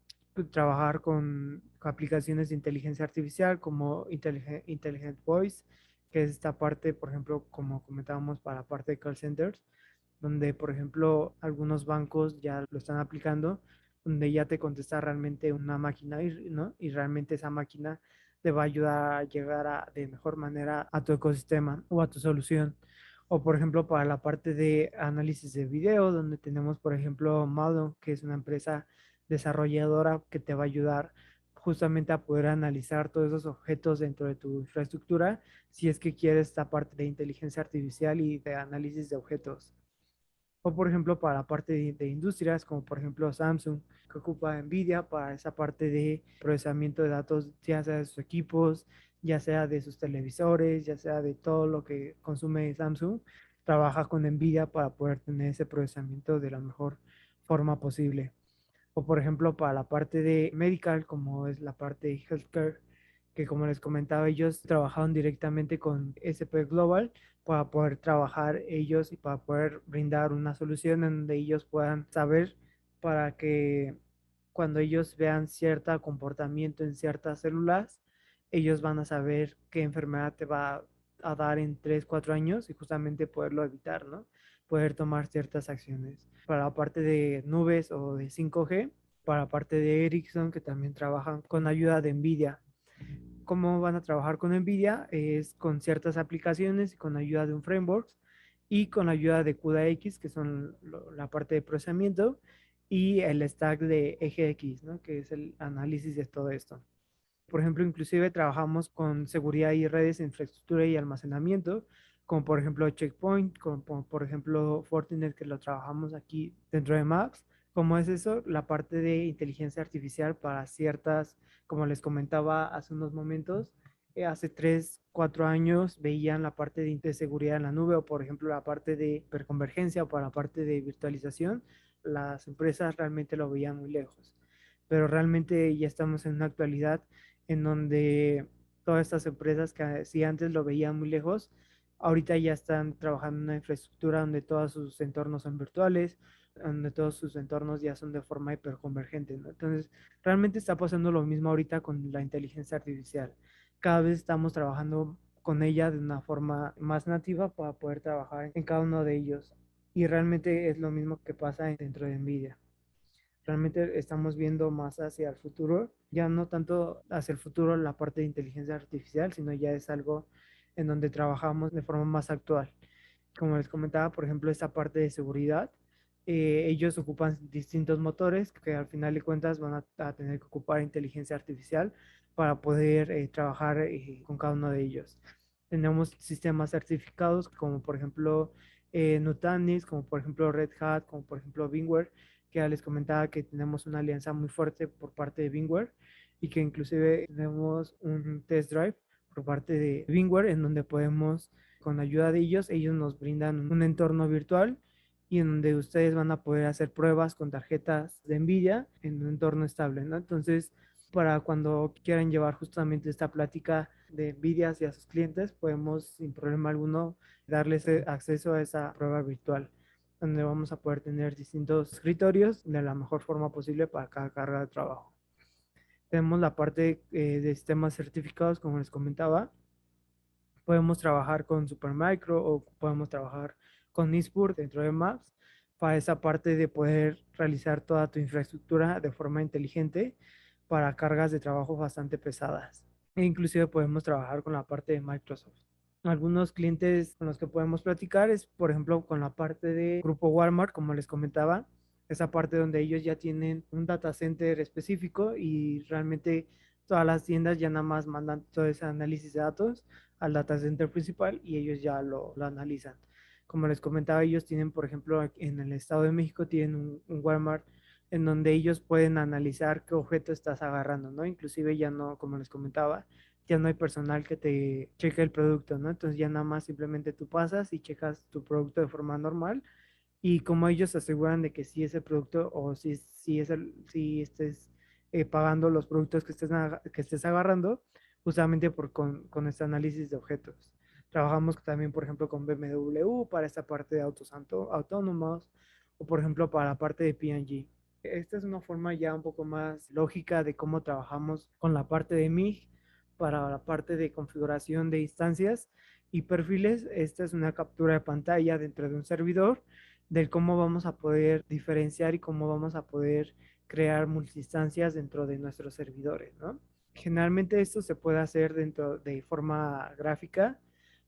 trabajar con aplicaciones de inteligencia artificial como Intelligent Voice, que es esta parte, por ejemplo, como comentábamos, para la parte de call centers, donde, por ejemplo, algunos bancos ya lo están aplicando, donde ya te contesta realmente una máquina, ¿no? Y realmente esa máquina te va a ayudar a llegar de mejor manera a tu ecosistema o a tu solución. O, por ejemplo, para la parte de análisis de video, donde tenemos, por ejemplo, Malo, que es una empresa desarrolladora que te va a ayudar justamente a poder analizar todos esos objetos dentro de tu infraestructura, si es que quieres esta parte de inteligencia artificial y de análisis de objetos. O por ejemplo para la parte de industrias, como por ejemplo Samsung, que ocupa NVIDIA para esa parte de procesamiento de datos, ya sea de sus equipos, ya sea de sus televisores, ya sea de todo lo que consume Samsung, trabaja con NVIDIA para poder tener ese procesamiento de la mejor forma posible. O por ejemplo para la parte de medical, como es la parte de healthcare, que como les comentaba, ellos trabajaron directamente con SP Global para poder trabajar ellos y para poder brindar una solución en donde ellos puedan saber para que cuando ellos vean cierto comportamiento en ciertas células, ellos van a saber qué enfermedad te va a dar en 3 4 años y justamente poderlo evitar, ¿no? Poder tomar ciertas acciones. Para la parte de nubes o de 5G, para la parte de Ericsson, que también trabajan con ayuda de NVIDIA. ¿Cómo van a trabajar con NVIDIA? Es con ciertas aplicaciones y con ayuda de un framework y con ayuda de CUDA-X, que son la parte de procesamiento, y el stack de eje X, ¿no? Que es el análisis de todo esto. Por ejemplo, inclusive trabajamos con seguridad y redes, infraestructura y almacenamiento, como por ejemplo Checkpoint, como por ejemplo Fortinet, que lo trabajamos aquí dentro de Maps. ¿Cómo es eso? La parte de inteligencia artificial para ciertas, como les comentaba hace unos momentos, hace 3 4 años veían la parte de seguridad en la nube o por ejemplo la parte de hiperconvergencia o para la parte de virtualización, las empresas realmente lo veían muy lejos. Pero realmente ya estamos en una actualidad en donde todas estas empresas que si antes lo veían muy lejos, ahorita ya están trabajando en una infraestructura donde todos sus entornos son virtuales, donde todos sus entornos ya son de forma hiperconvergente, ¿no? Entonces, realmente está pasando lo mismo ahorita con la inteligencia artificial. Cada vez estamos trabajando con ella de una forma más nativa para poder trabajar en cada uno de ellos. Y realmente es lo mismo que pasa dentro de NVIDIA. Realmente estamos viendo más hacia el futuro, ya no tanto hacia el futuro la parte de inteligencia artificial, sino ya es algo en donde trabajamos de forma más actual. Como les comentaba, por ejemplo, esta parte de seguridad, ellos ocupan distintos motores que al final de cuentas van a tener que ocupar inteligencia artificial para poder trabajar con cada uno de ellos. Tenemos sistemas certificados como por ejemplo Nutanix, como por ejemplo Red Hat, como por ejemplo VMware, que ya les comentaba que tenemos una alianza muy fuerte por parte de VMware y que inclusive tenemos un test drive por parte de VMware en donde podemos, con ayuda de ellos, ellos nos brindan un entorno virtual y en donde ustedes van a poder hacer pruebas con tarjetas de NVIDIA en un entorno estable, ¿no? Entonces, para cuando quieran llevar justamente esta plática de NVIDIA hacia sus clientes, podemos sin problema alguno darles acceso a esa prueba virtual donde vamos a poder tener distintos escritorios de la mejor forma posible para cada carga de trabajo. Tenemos la parte de sistemas certificados, como les comentaba. Podemos trabajar con Supermicro o podemos trabajar con Nispur dentro de Maps para esa parte de poder realizar toda tu infraestructura de forma inteligente para cargas de trabajo bastante pesadas. E inclusive podemos trabajar con la parte de Microsoft. Algunos clientes con los que podemos platicar es, por ejemplo, con la parte de Grupo Walmart, como les comentaba, esa parte donde ellos ya tienen un data center específico y realmente todas las tiendas ya nada más mandan todo ese análisis de datos al data center principal y ellos ya lo analizan. Como les comentaba, ellos tienen, por ejemplo, en el Estado de México, tienen un Walmart en donde ellos pueden analizar qué objeto estás agarrando, ¿no? Inclusive ya no, como les comentaba, ya no hay personal que te cheque el producto, ¿no? Entonces ya nada más simplemente tú pasas y checas tu producto de forma normal y como ellos se aseguran de que si ese producto o si estés pagando los productos que estés agarrando, justamente con este análisis de objetos. Trabajamos también, por ejemplo, con BMW para esta parte de autos autónomos o, por ejemplo, para la parte de P&G. Esta es una forma ya un poco más lógica de cómo trabajamos con la parte de MIG para la parte de configuración de instancias y perfiles. Esta es una captura de pantalla dentro de un servidor del cómo vamos a poder diferenciar y cómo vamos a poder crear multiinstancias dentro de nuestros servidores, ¿no? Generalmente esto se puede hacer dentro de forma gráfica.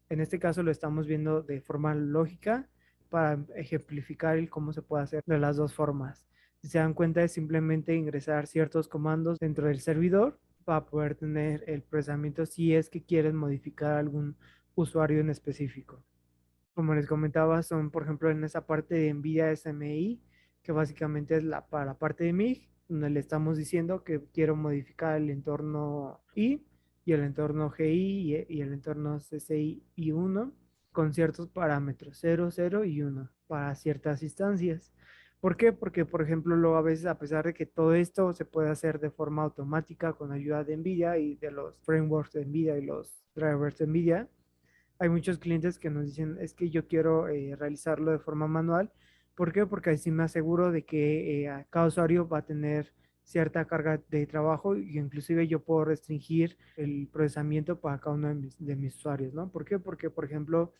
En este caso lo estamos viendo de forma lógica para ejemplificar el cómo se puede hacer de las dos formas. Si se dan cuenta es simplemente ingresar ciertos comandos dentro del servidor para poder tener el procesamiento si es que quieres modificar algún usuario en específico. Como les comentaba, son, por ejemplo, en esa parte de NVIDIA SMI, que básicamente es para la parte de MIG, donde le estamos diciendo que quiero modificar el entorno I y el entorno GI y el entorno CCI y 1 con ciertos parámetros, 0, 0 y 1 para ciertas instancias. ¿Por qué? Porque, por ejemplo, luego a veces, a pesar de que todo esto se puede hacer de forma automática con ayuda de NVIDIA y de los frameworks de NVIDIA y los drivers de NVIDIA, hay muchos clientes que nos dicen, es que yo quiero realizarlo de forma manual. ¿Por qué? Porque así me aseguro de que cada usuario va a tener cierta carga de trabajo y inclusive yo puedo restringir el procesamiento para cada uno de mis usuarios, ¿no? ¿Por qué? Porque, por ejemplo,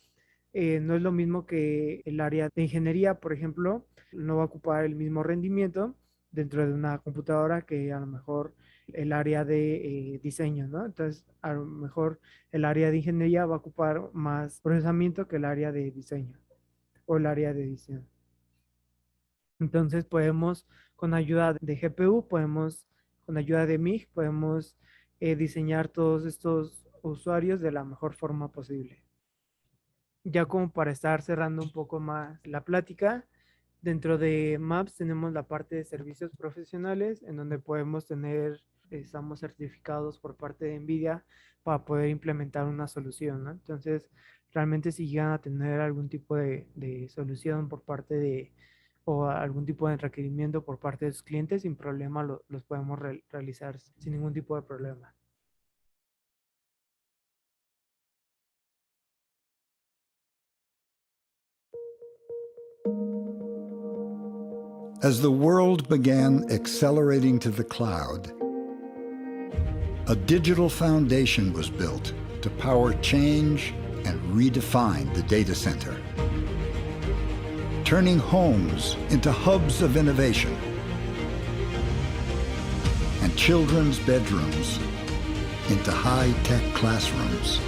no es lo mismo que el área de ingeniería, por ejemplo, no va a ocupar el mismo rendimiento dentro de una computadora que a lo mejor el área de diseño, ¿no? Entonces, a lo mejor el área de ingeniería va a ocupar más procesamiento que el área de diseño o el área de edición. Entonces, podemos, con ayuda de GPU, con ayuda de MIG, podemos diseñar todos estos usuarios de la mejor forma posible. Ya como para estar cerrando un poco más la plática, dentro de Maps tenemos la parte de servicios profesionales, en donde podemos tener, estamos certificados por parte de NVIDIA para poder implementar una solución, ¿no? Entonces, realmente si llegan a tener algún tipo de solución por parte de, o algún tipo de requerimiento por parte de sus clientes, sin problema los podemos realizar sin ningún tipo de problema. As the world began accelerating to the cloud, a digital foundation was built to power change and redefine the data center, turning homes into hubs of innovation and children's bedrooms into high-tech classrooms,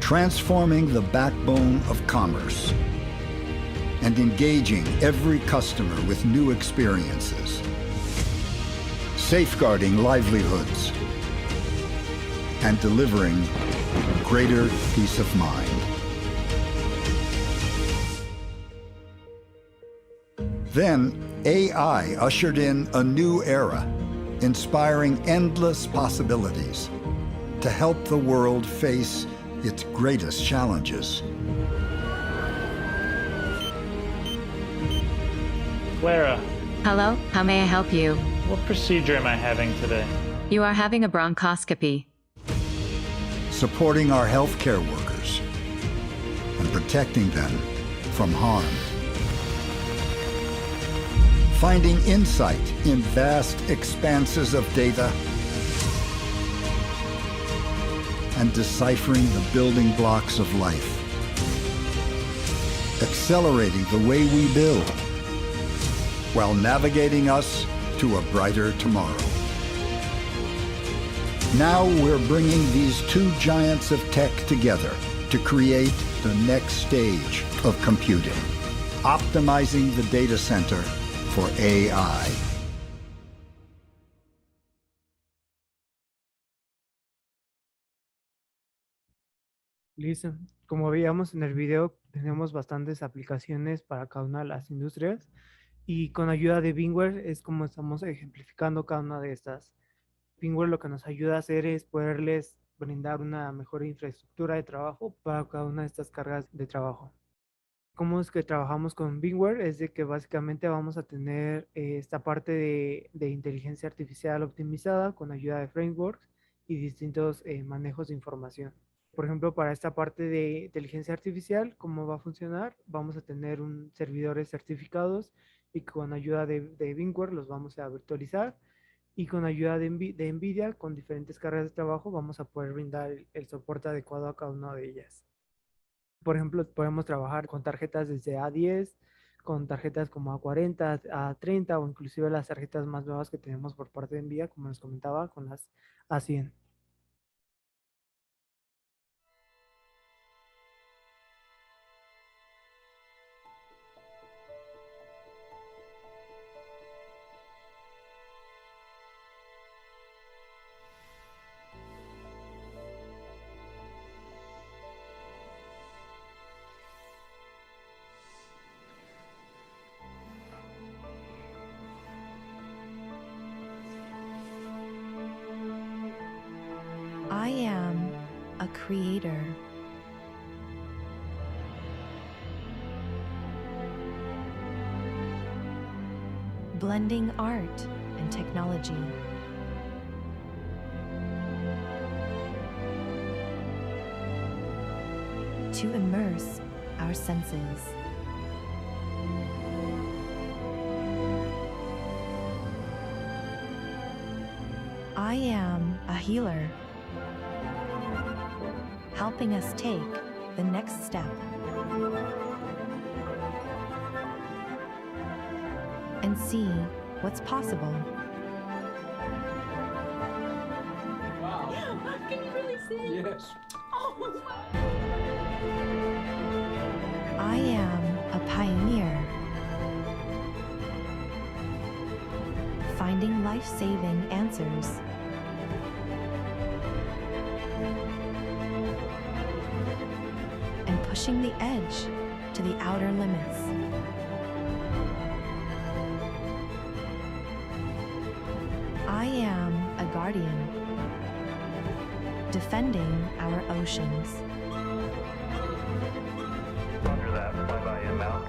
transforming the backbone of commerce and engaging every customer with new experiences, safeguarding livelihoods, and delivering greater peace of mind. Then, AI ushered in a new era, inspiring endless possibilities to help the world face its greatest challenges. Clara, Hello, how may I help you? what procedure am I having today? You are having a bronchoscopy. Supporting our healthcare workers and protecting them from harm. Finding insight in vast expanses of data and deciphering the building blocks of life. Accelerating the way we build while navigating us to a brighter tomorrow. Now we're bringing these two giants of tech together to create the next stage of computing, optimizing the data center for AI. Listo. Como veíamos en el video, tenemos bastantes aplicaciones para cada una de las industrias y con ayuda de VMware es como estamos ejemplificando cada una de estas. VMware lo que nos ayuda a hacer es poderles brindar una mejor infraestructura de trabajo para cada una de estas cargas de trabajo. ¿Cómo es que trabajamos con VMware? Es de que básicamente vamos a tener esta parte de inteligencia artificial optimizada con ayuda de frameworks y distintos manejos de información. Por ejemplo, para esta parte de inteligencia artificial, ¿cómo va a funcionar? Vamos a tener servidores certificados y con ayuda de VMware los vamos a virtualizar y con ayuda de NVIDIA, con diferentes cargas de trabajo, vamos a poder brindar el soporte adecuado a cada una de ellas. Por ejemplo, podemos trabajar con tarjetas desde A10, con tarjetas como A40, A30 o inclusive las tarjetas más nuevas que tenemos por parte de NVIDIA, como les comentaba, con las A100. I am a creator. Blending art and technology. To immerse our senses. I am a healer, helping us take the next step and see what's possible. Can you really see? Yes. Oh, I am a pioneer, finding life-saving answers. And pushing the edge to the outer limits. I am a guardian, defending our oceans. Roger that. Bye-bye inbound.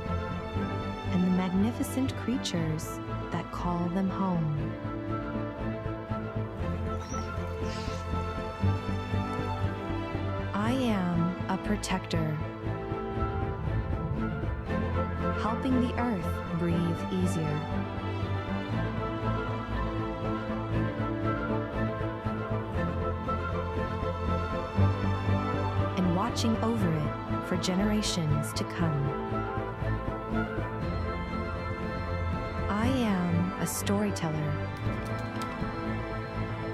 And the magnificent creatures that call them home. I am a protector, helping the earth breathe easier. And watching over it for generations to come. I am a storyteller,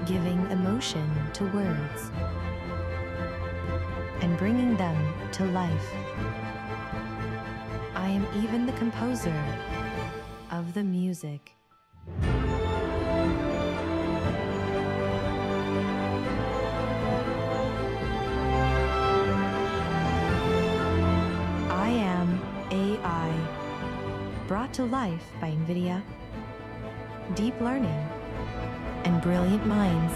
giving emotion to words and bringing them to life. I am even the composer of the music. I am AI, brought to life by NVIDIA, deep learning, and brilliant minds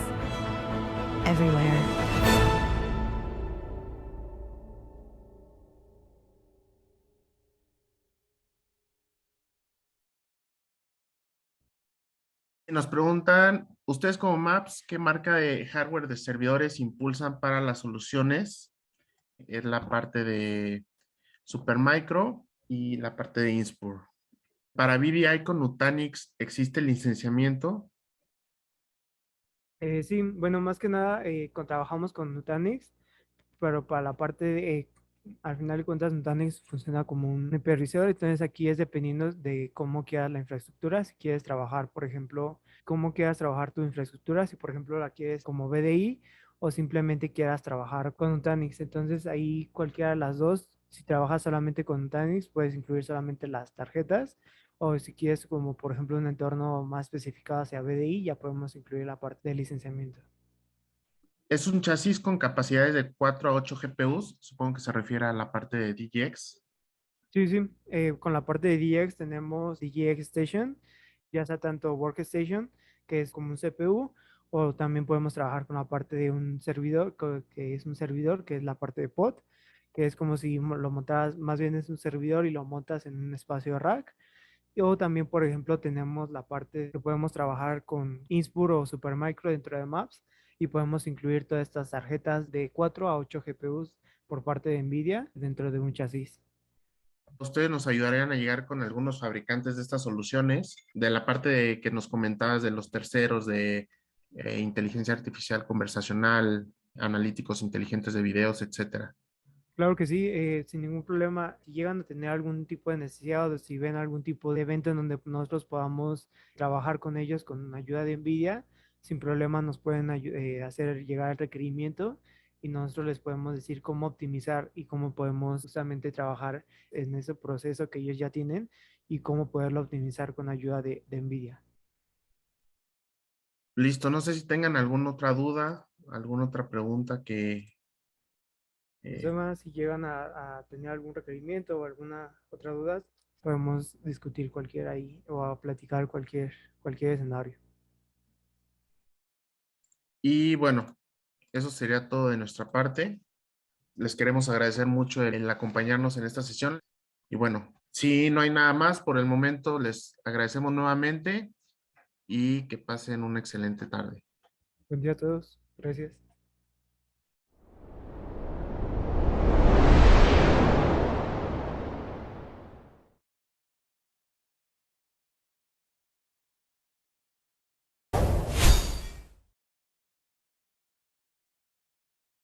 everywhere. Nos preguntan, ustedes como Maps, ¿qué marca de hardware de servidores impulsan para las soluciones? Es la parte de Supermicro y la parte de Inspur. Para VDI con Nutanix, ¿existe licenciamiento? Sí, bueno, más que nada trabajamos con Nutanix, pero para la parte al final de cuentas Nutanix funciona como un hipervisor, entonces aquí es dependiendo de cómo quieras la infraestructura, si quieres trabajar, por ejemplo, cómo quieras trabajar tu infraestructura, si por ejemplo la quieres como VDI o simplemente quieras trabajar con Nutanix, entonces ahí cualquiera de las dos, si trabajas solamente con Nutanix, puedes incluir solamente las tarjetas, o si quieres como por ejemplo un entorno más especificado hacia VDI, ya podemos incluir la parte de licenciamiento. Es un chasis con capacidades de 4 a 8 GPUs. Supongo que se refiere a la parte de DGX. Sí, sí. Con la parte de DX tenemos DGX Station, ya sea tanto Workstation, que es como un CPU, o también podemos trabajar con la parte de un servidor, que es un servidor, que es la parte de pod, que es como si lo montaras, más bien es un servidor y lo montas en un espacio rack. O también, por ejemplo, tenemos la parte que podemos trabajar con Inspur o Supermicro dentro de Maps y podemos incluir todas estas tarjetas de 4 a 8 GPUs por parte de NVIDIA dentro de un chasis. Ustedes nos ayudarían a llegar con algunos fabricantes de estas soluciones, de la parte que nos comentabas de los terceros, de inteligencia artificial conversacional, analíticos inteligentes de videos, etcétera. Claro que sí, sin ningún problema. Si llegan a tener algún tipo de necesidad o si ven algún tipo de evento en donde nosotros podamos trabajar con ellos con ayuda de NVIDIA, sin problema nos pueden hacer llegar el requerimiento y nosotros les podemos decir cómo optimizar y cómo podemos justamente trabajar en ese proceso que ellos ya tienen y cómo poderlo optimizar con ayuda de NVIDIA. Listo, no sé si tengan alguna otra duda, alguna otra pregunta Los eh, demás, si llegan a tener algún requerimiento o alguna otra duda, podemos discutir cualquier ahí o a platicar cualquier escenario. y bueno, eso sería todo de nuestra parte. Les queremos agradecer mucho el acompañarnos en esta sesión. Y bueno, si no hay nada más por el momento, les agradecemos nuevamente y que pasen una excelente tarde. Buen día a todos. Gracias.